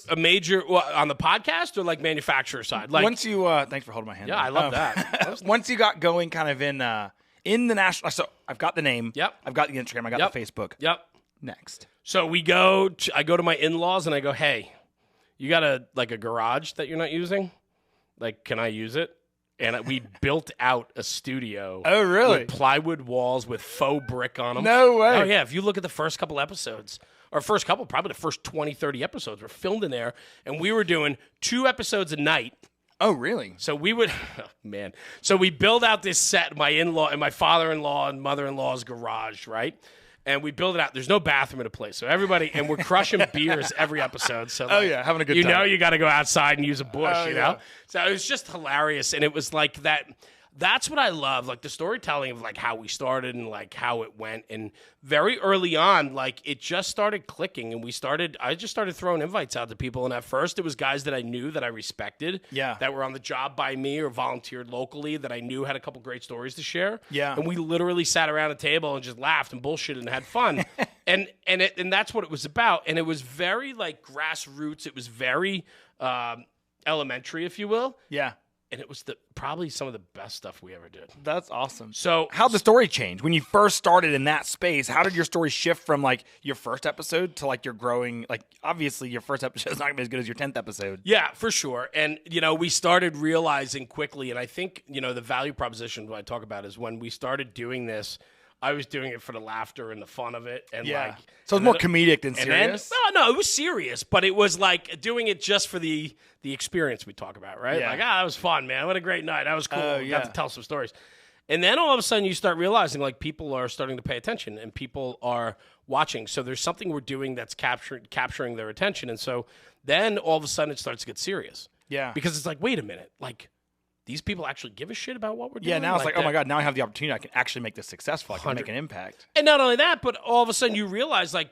on the podcast or like manufacturer side? Like, once you, thanks for holding my hand. Yeah, I love that. Once you got going kind of in the national, so I've got the name. I've got the Instagram. I got the Facebook. Next. So I go to my in-laws and I go, hey, you got a garage that you're not using? Like, can I use it? And we built out a studio. Oh, really? With plywood walls with faux brick on them. No way. Oh, yeah. If you look at the first couple episodes, probably the first 20, 30 episodes were filmed in there. And we were doing 2 episodes a night. Oh, really? So we would, So we build out this set, my in-law and my father-in-law and mother-in-law's garage, right? And we build it out. There's no bathroom in a place. So everybody, and we're crushing beers every episode. So having a good time. You know you got to go outside and use a bush, you know? So it was just hilarious. And it was like that. That's what I love, like the storytelling of like how we started and like how it went. And very early on, like it just started clicking, and I just started throwing invites out to people. And at first it was guys that I knew, that I respected, that were on the job by me or volunteered locally, that I knew had a couple great stories to share. Yeah. And we literally sat around a table and just laughed and bullshitted and had fun. and that's what it was about. And it was very like grassroots. It was very elementary, if you will. Yeah. And it was probably some of the best stuff we ever did. That's awesome. So how'd the story change when you first started in that space? How did your story shift from like your first episode to like your growing? Like obviously your first episode is not gonna be as good as your 10th episode. Yeah, for sure. And we started realizing quickly, and I think the value proposition what I talk about is when we started doing this, I was doing it for the laughter and the fun of it, and so it's more comedic than serious. No, it was serious, but it was like doing it just for the experience we talk about, right? Yeah. Like, that was fun, man. What a great night. That was cool. We got to tell some stories. And then all of a sudden you start realizing like people are starting to pay attention and people are watching. So there's something we're doing that's capturing their attention. And so then all of a sudden it starts to get serious. Yeah. Because it's like, wait a minute, like these people actually give a shit about what we're doing? Yeah, now it's like, oh my God, now I have the opportunity. I can actually make this successful. I can make an impact. And not only that, but all of a sudden you realize like,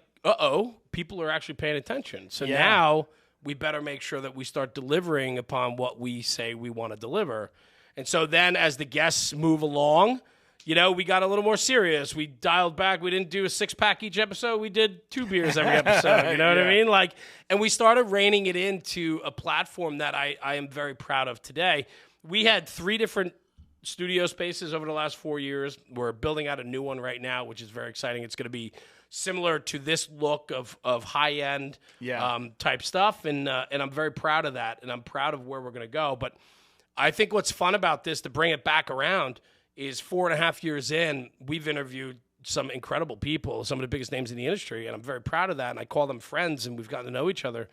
people are actually paying attention. So now we better make sure that we start delivering upon what we say we want to deliver. And so then as the guests move along, we got a little more serious. We dialed back. We didn't do a 6-pack each episode. We did 2 beers every episode. You know what I mean? Like, and we started reining it into a platform that I am very proud of today. We had 3 different studio spaces over the last 4 years. We're building out a new one right now, which is very exciting. It's going to be similar to this look of high-end type stuff, and I'm very proud of that, and I'm proud of where we're going to go. But I think what's fun about this, to bring it back around, is 4.5 years in, we've interviewed some incredible people, some of the biggest names in the industry, and I'm very proud of that, and I call them friends, and we've gotten to know each other.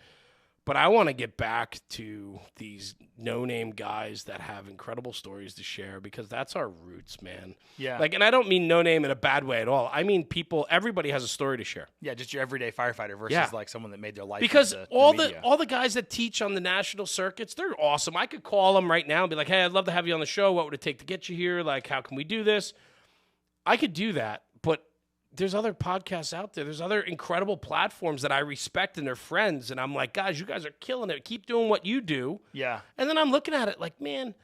But I want to get back to these no-name guys that have incredible stories to share, because that's our roots, man. Yeah. Like, and I don't mean no-name in a bad way at all. I mean everybody has a story to share. Yeah, just your everyday firefighter versus like someone that made their life. Because all the guys that teach on the national circuits, they're awesome. I could call them right now and be like, hey, I'd love to have you on the show. What would it take to get you here? Like, how can we do this? I could do that, but there's other podcasts out there. There's other incredible platforms that I respect and they're friends. And I'm like, guys, you guys are killing it. Keep doing what you do. Yeah. And then I'm looking at it like, man,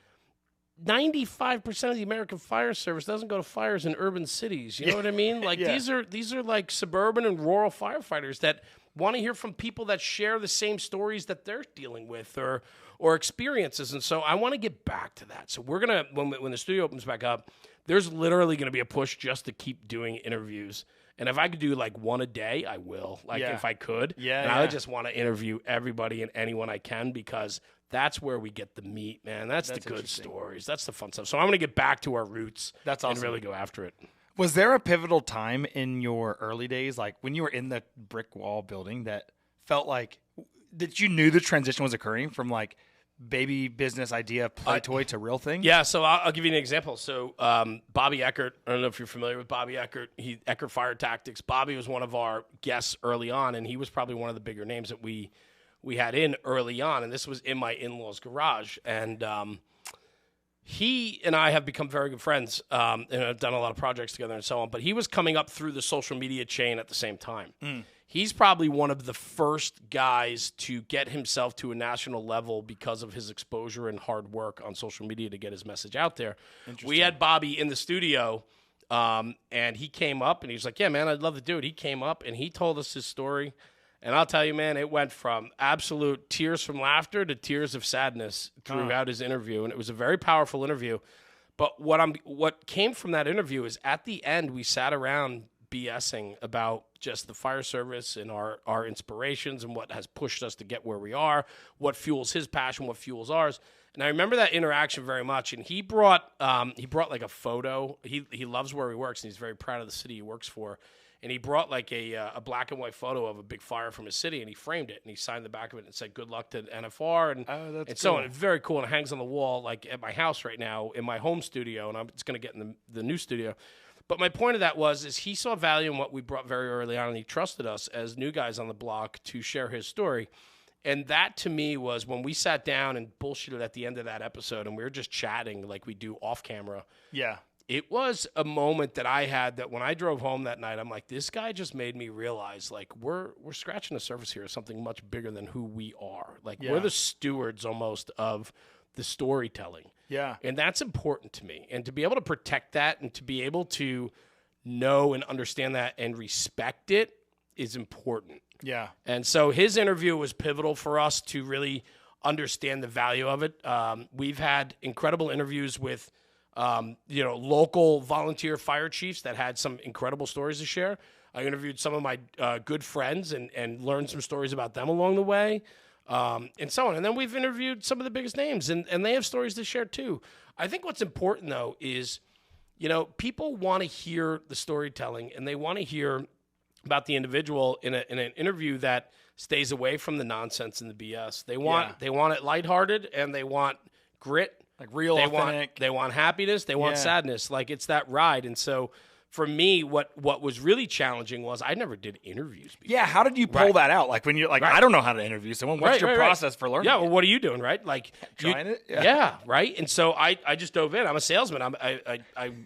95% of the American fire service doesn't go to fires in urban cities. You know what I mean? Like these are like suburban and rural firefighters that want to hear from people that share the same stories that they're dealing with or experiences. And so I want to get back to that. So we're going to, when the studio opens back up, there's literally going to be a push just to keep doing interviews. And if I could do like one a day, I will. Like if I could. Yeah. And I would just want to interview everybody and anyone I can, because that's where we get the meat, man. That's the good stories. That's the fun stuff. So I'm going to get back to our roots. That's awesome. And really go after it. Was there a pivotal time in your early days, like when you were in the brick wall building, that felt like that you knew the transition was occurring from like baby business idea play toy to real thing? Yeah, so I'll give you an example. So Bobby Eckert, I don't know if you're familiar with Bobby Eckert. Eckert Fire Tactics. Bobby was one of our guests early on, and he was probably one of the bigger names that we had in early on, and this was in my in-laws' garage. And he and I have become very good friends, and have done a lot of projects together and so on. But he was coming up through the social media chain at the same time. He's probably one of the first guys to get himself to a national level because of his exposure and hard work on social media to get his message out there. We had Bobby in the studio, and he came up, and he was like, yeah, man, I'd love to do it. He came up, and he told us his story. And I'll tell you, man, it went from absolute tears from laughter to tears of sadness throughout his interview. And it was a very powerful interview. But what came from that interview is at the end, we sat around BSing about just the fire service and our inspirations and what has pushed us to get where we are, what fuels his passion, what fuels ours. And I remember that interaction very much. And he brought like a photo. He loves where he works, and he's very proud of the city he works for. And he brought like a black and white photo of a big fire from his city, and he framed it, and he signed the back of it and said, good luck to NFR, and so on. It's very cool, and it hangs on the wall like at my house right now in my home studio, and it's going to get in the new studio. But my point of that is he saw value in what we brought very early on, and he trusted us as new guys on the block to share his story. And that to me was when we sat down and bullshitted at the end of that episode and we were just chatting like we do off camera. Yeah. It was a moment that I had that when I drove home that night, I'm like, this guy just made me realize like we're scratching the surface here of something much bigger than who we are. Like we're the stewards almost of the storytelling. Yeah. And that's important to me. And to be able to protect that and to be able to know and understand that and respect it is important. Yeah. And so his interview was pivotal for us to really understand the value of it. We've had incredible interviews with local volunteer fire chiefs that had some incredible stories to share. I interviewed some of my good friends and learned some stories about them along the way, and so on. And then we've interviewed some of the biggest names, and they have stories to share too. I think what's important, though, is, people want to hear the storytelling, and they want to hear about the individual in an interview that stays away from the nonsense and the BS. They want it lighthearted, and they want grit. Like real, authentic. They want happiness. They want sadness. Like it's that ride. And so for me, what was really challenging was I never did interviews before. Yeah. How did you pull that out? Like when you're like, I don't know how to interview someone. What's your process for learning? Yeah. Well, what are you doing? Right. Like trying it. Yeah. Right. And so I just dove in. I'm a salesman.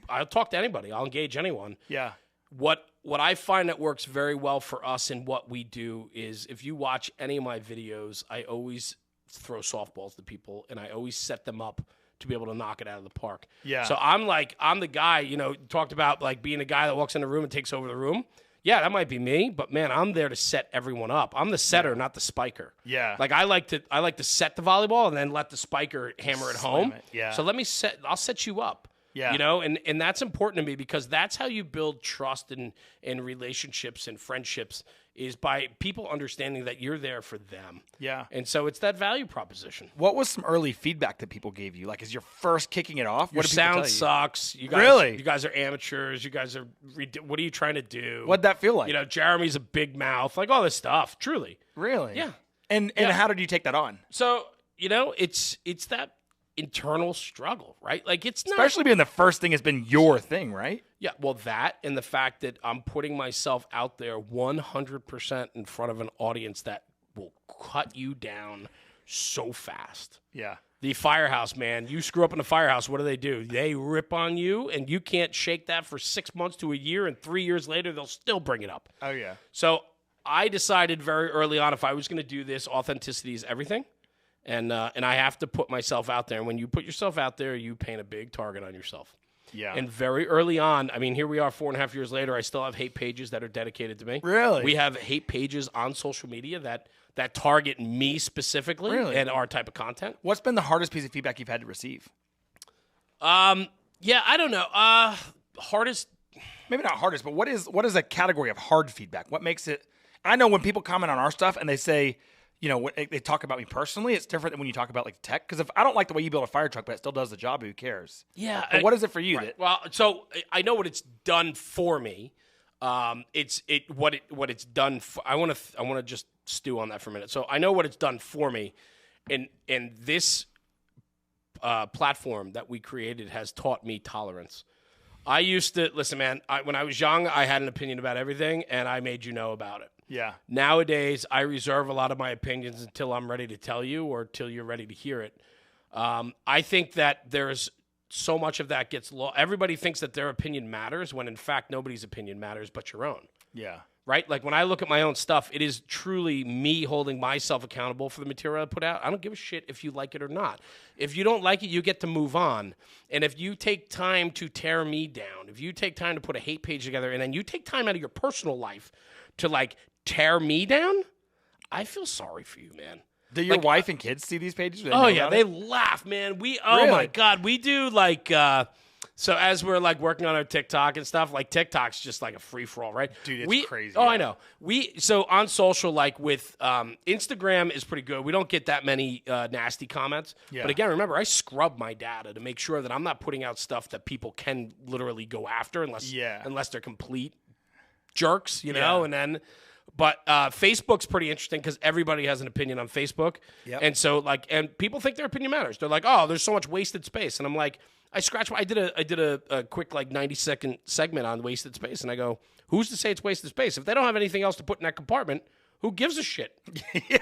I'll talk to anybody. I'll engage anyone. Yeah. What I find that works very well for us in what we do is if you watch any of my videos, I always throw softballs to people and I always set them up to be able to knock it out of the park. Yeah. So I'm the guy, talked about like being a guy that walks in the room and takes over the room. Yeah, that might be me, but man, I'm there to set everyone up. I'm the setter, not the spiker. Yeah. Like I like to set the volleyball and then let the spiker hammer it home. Yeah. So I'll set you up. Yeah. And that's important to me because that's how you build trust and relationships and friendships is by people understanding that you're there for them. Yeah. And so it's that value proposition. What was some early feedback that people gave you? Like, as you're first kicking it off, Your what did people tell sound you? sucks. You guys, Really? You guys are amateurs. You guys are. What are you trying to do? What'd that feel like? Jeremy's a big mouth. Like all this stuff. Truly. Really? Yeah. And how did you take that on? So it's that internal struggle, right? Like it's not. Especially being the first thing has been your thing, right? Yeah, well, that and the fact that I'm putting myself out there 100% in front of an audience that will cut you down so fast. Yeah. The Firehouse, man, you screw up in the Firehouse, what do? They rip on you, and you can't shake that for 6 months to a year, and 3 years later, they'll still bring it up. Oh, yeah. So I decided very early on if I was going to do this, authenticity is everything. And I have to put myself out there. And when you put yourself out there, you paint a big target on yourself. Yeah. And very early on, I mean, here we are 4.5 years later, I still have hate pages that are dedicated to me. Really? We have hate pages on social media that target me specifically and our type of content. What's been the hardest piece of feedback you've had to receive? Yeah, I don't know. Hardest. Maybe not hardest, but what is a category of hard feedback? What makes it? I know when people comment on our stuff and they say, when they talk about me personally, it's different than when you talk about like tech. Because if I don't like the way you build a fire truck, but it still does the job, who cares? Yeah. But what is it for you? Right. Well, so I know what it's done for me. What it's done. I want to just stew on that for a minute. So I know what it's done for me, and this platform that we created has taught me tolerance. I used to listen, man. When I was young, I had an opinion about everything, and I made you know about it. Yeah. Nowadays, I reserve a lot of my opinions until I'm ready to tell you or till you're ready to hear it. I think that there's so much of that gets lost. Everybody thinks that their opinion matters when, in fact, nobody's opinion matters but your own. Yeah. Right? Like when I look at my own stuff, it is truly me holding myself accountable for the material I put out. I don't give a shit if you like it or not. If you don't like it, you get to move on. And if you take time to tear me down, if you take time to put a hate page together, and then you take time out of your personal life to like tear me down, I feel sorry for you, man. Do your wife and kids see these pages? Oh yeah, they laugh, man. Oh my God, we do like so as we're like working on our TikTok and stuff, like TikTok's just like a free for all, right? Dude, it's crazy. Oh, yeah. I know. So on social, like with Instagram is pretty good. We don't get that many nasty comments. Yeah. But again, remember, I scrub my data to make sure that I'm not putting out stuff that people can literally go after unless they're complete jerks, you know, and then. But Facebook's pretty interesting because everybody has an opinion on Facebook. Yep. And so and people think their opinion matters. They're like, oh, there's so much wasted space. And I'm like, I did a quick 90-second segment on wasted space. And I go, who's to say it's wasted space? If they don't have anything else to put in that compartment, Who gives a shit?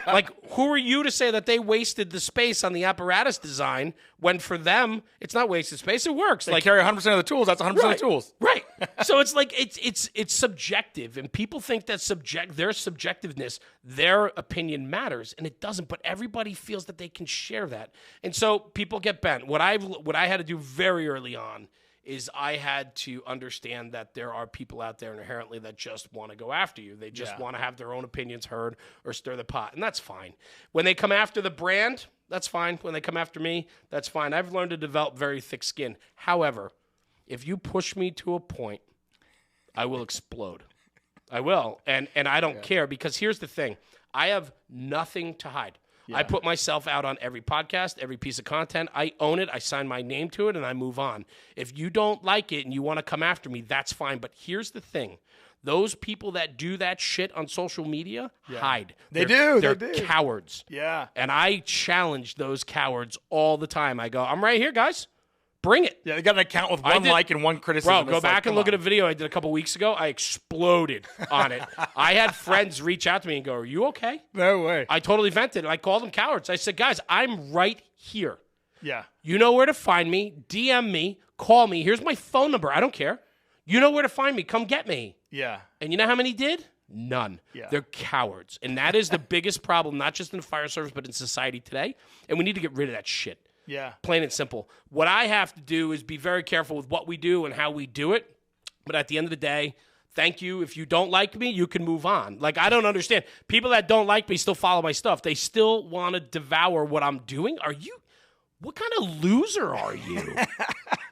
Like, who are you to say that they wasted the space on the apparatus design when for them it's not wasted space? It works. They like carry 100% of the tools. That's 100% of the tools. Right. So it's like it's subjective, and people think that their subjectiveness, their opinion matters, and it doesn't. But everybody feels that they can share that, and so people get bent. What I had to do very early on is I had to understand that there are people out there inherently that just want to go after you. They just want to have their own opinions heard or stir the pot, and that's fine. When they come after the brand, that's fine. When they come after me, that's fine. I've learned to develop very thick skin. However, if you push me to a point, I will explode. I will, and I don't care, because here's the thing. I have nothing to hide. I put myself out on every podcast, every piece of content. I own it. I sign my name to it, and I move on. If you don't like it and you want to come after me, that's fine. But here's the thing. Those people that do that shit on social media hide. They're cowards. Yeah. And I challenge those cowards all the time. I go, I'm right here, guys. Bring it. Yeah, they got an account with one like and one criticism. Bro, go back and look at a video I did a couple weeks ago. I exploded on it. I had friends reach out to me and go, are you okay? No way. I totally vented. I called them cowards. I said, guys, I'm right here. Yeah. You know where to find me. DM me. Call me. Here's my phone number. I don't care. You know where to find me. Come get me. Yeah. And you know how many did? None. Yeah. They're cowards. And that is the biggest problem, not just in the fire service, but in society today. And we need to get rid of that shit. Yeah. Plain and simple. What I have to do is be very careful with what we do and how we do it. But at the end of the day, thank you. If you don't like me, you can move on. Like, I don't understand. People that don't like me still follow my stuff. They still want to devour what I'm doing. What kind of loser are you?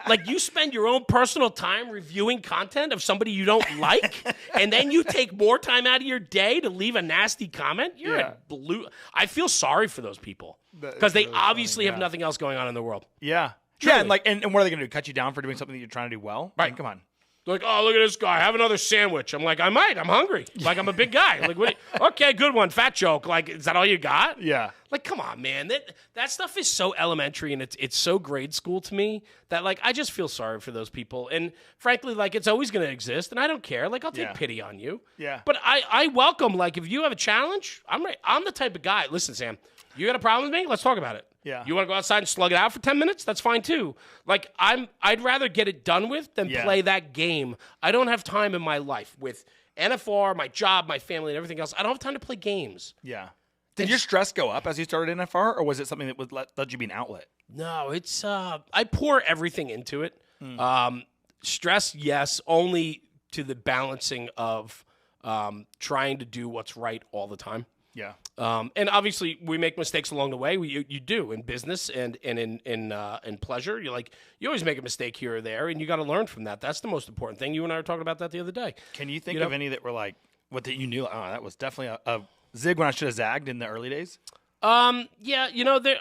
Like, you spend your own personal time reviewing content of somebody you don't like, and then you take more time out of your day to leave a nasty comment? You're a blue. I feel sorry for those people because they really obviously have nothing else going on in the world. Yeah. Truly. Yeah, and what are they going to do? Cut you down for doing something that you're trying to do well? Right. I mean, come on. They're like, oh, look at this guy. Have another sandwich. I'm like, I might. I'm hungry. Like, I'm a big guy. Like, okay, good one. Fat joke. Like, is that all you got? Yeah. Like, come on, man. That stuff is so elementary, and it's so grade school to me that, like, I just feel sorry for those people. And frankly, like, it's always going to exist, and I don't care. Like, I'll take pity on you. Yeah. But I welcome, like, if you have a challenge, I'm the type of guy. Listen, Sam, you got a problem with me? Let's talk about it. Yeah. You want to go outside and slug it out for 10 minutes? That's fine too. Like, I'd rather get it done with than play that game. I don't have time in my life with NFR, my job, my family, and everything else. I don't have time to play games. Yeah. Did your stress go up as you started NFR, or was it something that would let you be an outlet? No, it's I pour everything into it. Stress, yes, only to the balancing of trying to do what's right all the time. Yeah. And obviously we make mistakes along the way. You do in business and in pleasure. You always make a mistake here or there, and you got to learn from that. That's the most important thing. You and I were talking about that the other day. Can you think of any that were like what that you knew? Oh, that was definitely a zig when I should have zagged in the early days. Yeah,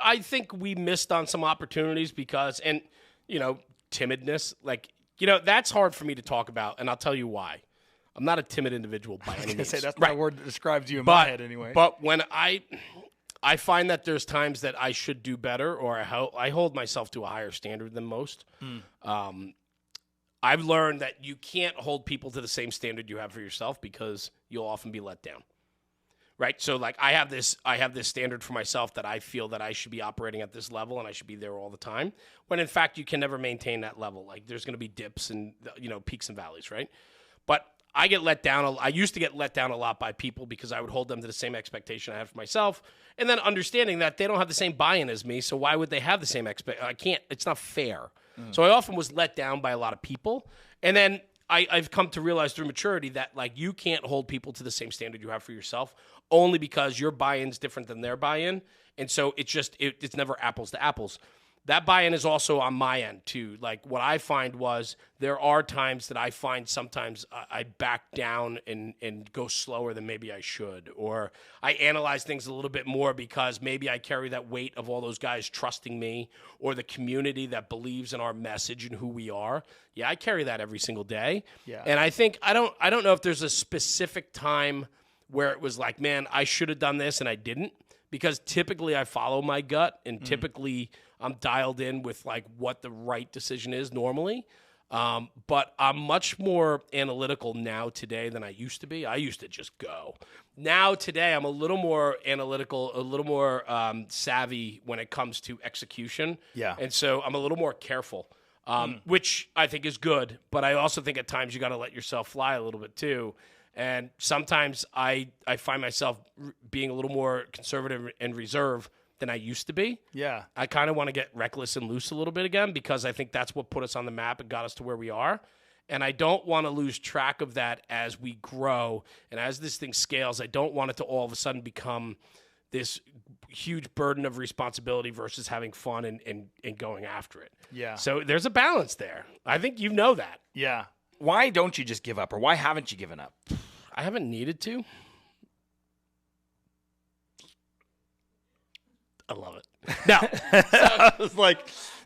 I think we missed on some opportunities because, and timidness. Like, that's hard for me to talk about, and I'll tell you why. I'm not a timid individual by any means. Say that's not a word that describes you in my head anyway. But when I find that there's times that I should do better, or I hold myself to a higher standard than most. I've learned that you can't hold people to the same standard you have for yourself because you'll often be let down. Right? So, like, I have this standard for myself that I feel that I should be operating at this level and I should be there all the time, when in fact you can never maintain that level. Like, there's going to be dips and peaks and valleys, right? But I get let down. I used to get let down a lot by people because I would hold them to the same expectation I had for myself, and then understanding that they don't have the same buy-in as me, so why would they have the same I can't. It's not fair. So I often was let down by a lot of people, and then I've come to realize through maturity that, like, you can't hold people to the same standard you have for yourself, only because your buy-in's different than their buy-in, and so it's never apples to apples. That buy-in is also on my end, too. Like, what I find was there are times that I find sometimes I back down and go slower than maybe I should. Or I analyze things a little bit more because maybe I carry that weight of all those guys trusting me, or the community that believes in our message and who we are. Yeah, I carry that every single day. Yeah. And I think I don't know if there's a specific time where it was like, man, I should have done this and I didn't. Because typically I follow my gut, and typically I'm dialed in with, like, what the right decision is normally. But I'm much more analytical now today than I used to be. I used to just go. Now today I'm a little more analytical, a little more savvy when it comes to execution. Yeah. And so I'm a little more careful, which I think is good. But I also think at times you got to let yourself fly a little bit too. And sometimes I find myself being a little more conservative and reserved than I used to be. Yeah. I kind of want to get reckless and loose a little bit again because I think that's what put us on the map and got us to where we are. And I don't want to lose track of that as we grow. And as this thing scales, I don't want it to all of a sudden become this huge burden of responsibility versus having fun and going after it. Yeah. So there's a balance there. I think you know that. Yeah. Why don't you just give up, or why haven't you given up? I haven't needed to. I love it. No. It's like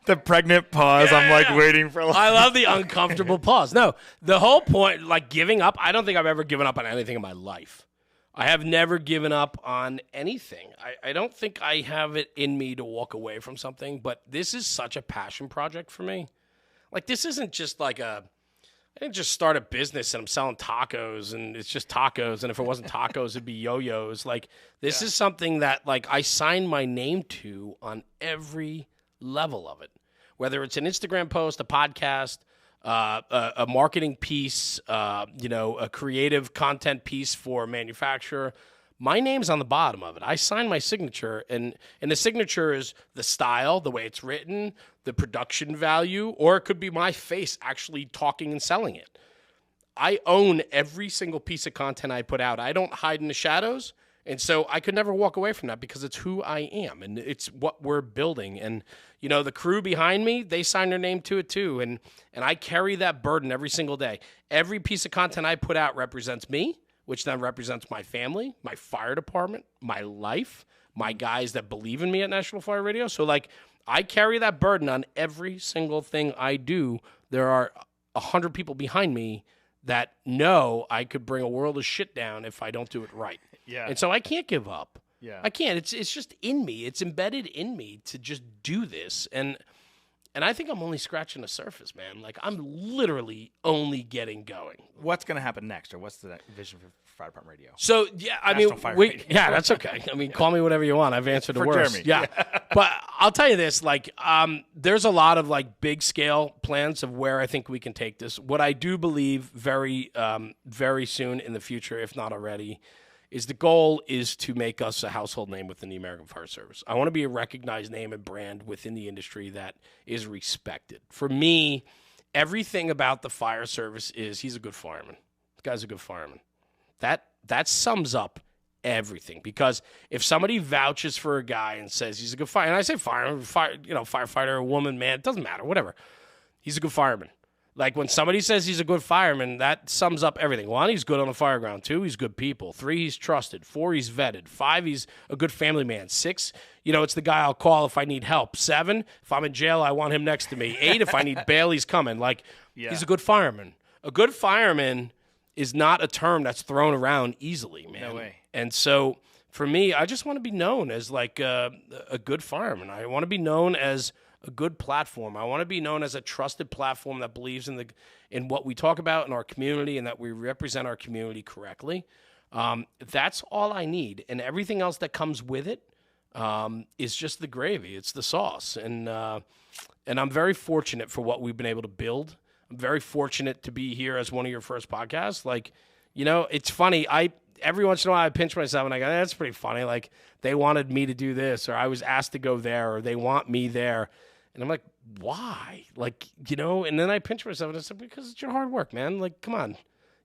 the pregnant pause. Yeah, I'm like yeah. waiting for. I love the uncomfortable pause. No, the whole point, like giving up, I don't think I've ever given up on anything in my life. I have never given up on anything. I don't think I have it in me to walk away from something, but this is such a passion project for me. Like, this isn't just like I didn't just start a business and I'm selling tacos and it's just tacos. And if it wasn't tacos, it'd be yo-yos. Like, this is something that, like, I signed my name to on every level of it. Whether it's an Instagram post, a podcast, a marketing piece, a creative content piece for a manufacturer. My name's on the bottom of it. I sign my signature, and the signature is the style, the way it's written, the production value, or it could be my face actually talking and selling it. I own every single piece of content I put out. I don't hide in the shadows, and so I could never walk away from that because it's who I am, and it's what we're building. And, the crew behind me, they sign their name to it too, and I carry that burden every single day. Every piece of content I put out represents me, which then represents my family, my fire department, my life, my guys that believe in me at National Fire Radio. So, like, I carry that burden on every single thing I do. There are 100 people behind me that know I could bring a world of shit down if I don't do it right. Yeah. And so I can't give up. Yeah. I can't. It's just in me. It's embedded in me to just do this. And I think I'm only scratching the surface, man. Like, I'm literally only getting going. What's going to happen next, or what's the vision for Fire Department Radio? So, yeah, National Fire Radio. Yeah, that's okay. I mean, call me whatever you want. I've answered the For worst. Jeremy. Yeah. But I'll tell you this, like, there's a lot of, like, big scale plans of where I think we can take this. What I do believe very, very soon in the future, if not already, is the goal is to make us a household name within the American Fire Service. I want to be a recognized name and brand within the industry that is respected. For me, everything about the fire service is he's a good fireman. This guy's a good fireman. That sums up everything. Because if somebody vouches for a guy and says he's a good fireman, and I say firefighter, a woman, man, it doesn't matter, whatever. He's a good fireman. Like, when somebody says he's a good fireman, that sums up everything. 1, he's good on the fire ground. 2, he's good people. 3, he's trusted. 4, he's vetted. 5, he's a good family man. 6, it's the guy I'll call if I need help. 7, if I'm in jail, I want him next to me. 8, if I need bail, he's coming. Like, He's a good fireman. A good fireman is not a term that's thrown around easily, man. No way. And so, for me, I just want to be known as, like, a good fireman. I want to be known as a good platform. I want to be known as a trusted platform that believes in what we talk about in our community and that we represent our community correctly. That's all I need, and everything else that comes with it is just the gravy. It's the sauce, and I'm very fortunate for what we've been able to build. I'm very fortunate to be here as one of your first podcasts. Like, it's funny. Every once in a while I pinch myself and I go, that's pretty funny. Like, they wanted me to do this, or I was asked to go there, or they want me there. And I'm like, why? Like, and then I pinch myself and I said, because it's your hard work, man. Like, come on,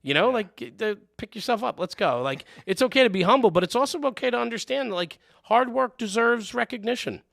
pick yourself up. Let's go. Like, it's okay to be humble, but it's also okay to understand, like, hard work deserves recognition.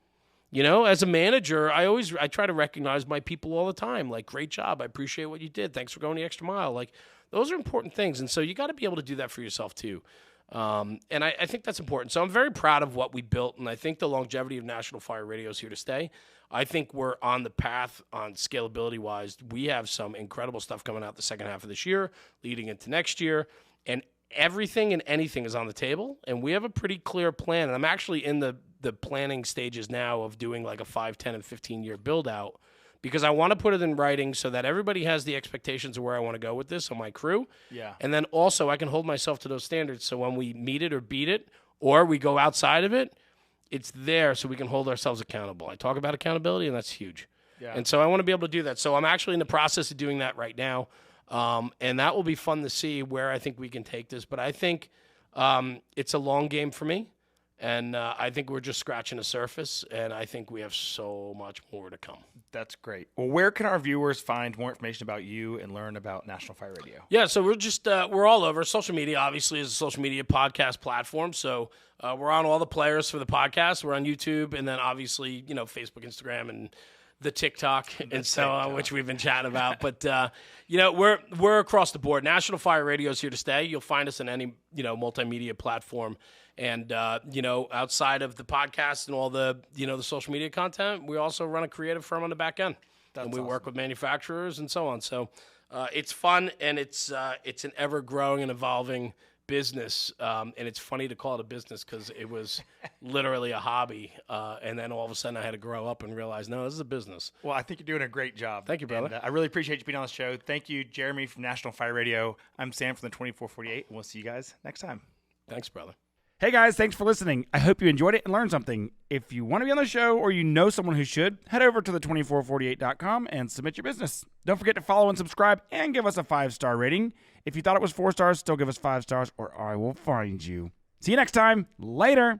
As a manager, I try to recognize my people all the time. Like, great job. I appreciate what you did. Thanks for going the extra mile. Like, those are important things. And so you got to be able to do that for yourself too. And I think that's important. So I'm very proud of what we built, and I think the longevity of National Fire Radio is here to stay. I think we're on the path on scalability-wise. We have some incredible stuff coming out the second half of this year, leading into next year, and everything and anything is on the table, and we have a pretty clear plan. And I'm actually in the planning stages now of doing like a 5, 10, and 15-year build-out because I want to put it in writing so that everybody has the expectations of where I want to go with this on my crew. Yeah. And then also I can hold myself to those standards. So when we meet it or beat it, or we go outside of it, it's there so we can hold ourselves accountable. I talk about accountability, and that's huge. Yeah. And so I want to be able to do that. So I'm actually in the process of doing that right now. And that will be fun to see where I think we can take this. But I think it's a long game for me. And I think we're just scratching the surface, and I think we have so much more to come. That's great. Well, where can our viewers find more information about you and learn about National Fire Radio? Yeah, so we're just we're all over. Social media, obviously, is a social media podcast platform. So we're on all the players for the podcast. We're on YouTube, and then obviously, Facebook, Instagram, and the TikTok, and so on, which we've been chatting about. But we're across the board. National Fire Radio is here to stay. You'll find us in any multimedia platform. And, outside of the podcast and all the, the social media content, we also run a creative firm on the back end. And we work with manufacturers and so on. So it's fun, and it's an ever-growing and evolving business. And it's funny to call it a business because it was literally a hobby. And then all of a sudden I had to grow up and realize, no, this is a business. Well, I think you're doing a great job. Thank you, brother. And, I really appreciate you being on the show. Thank you, Jeremy from National Fire Radio. I'm Sam from the 2448, and we'll see you guys next time. Thanks, brother. Hey guys, thanks for listening. I hope you enjoyed it and learned something. If you want to be on the show or you know someone who should, head over to the2448.com and submit your business. Don't forget to follow and subscribe and give us a 5-star rating. If you thought it was 4 stars, still give us 5 stars or I will find you. See you next time. Later.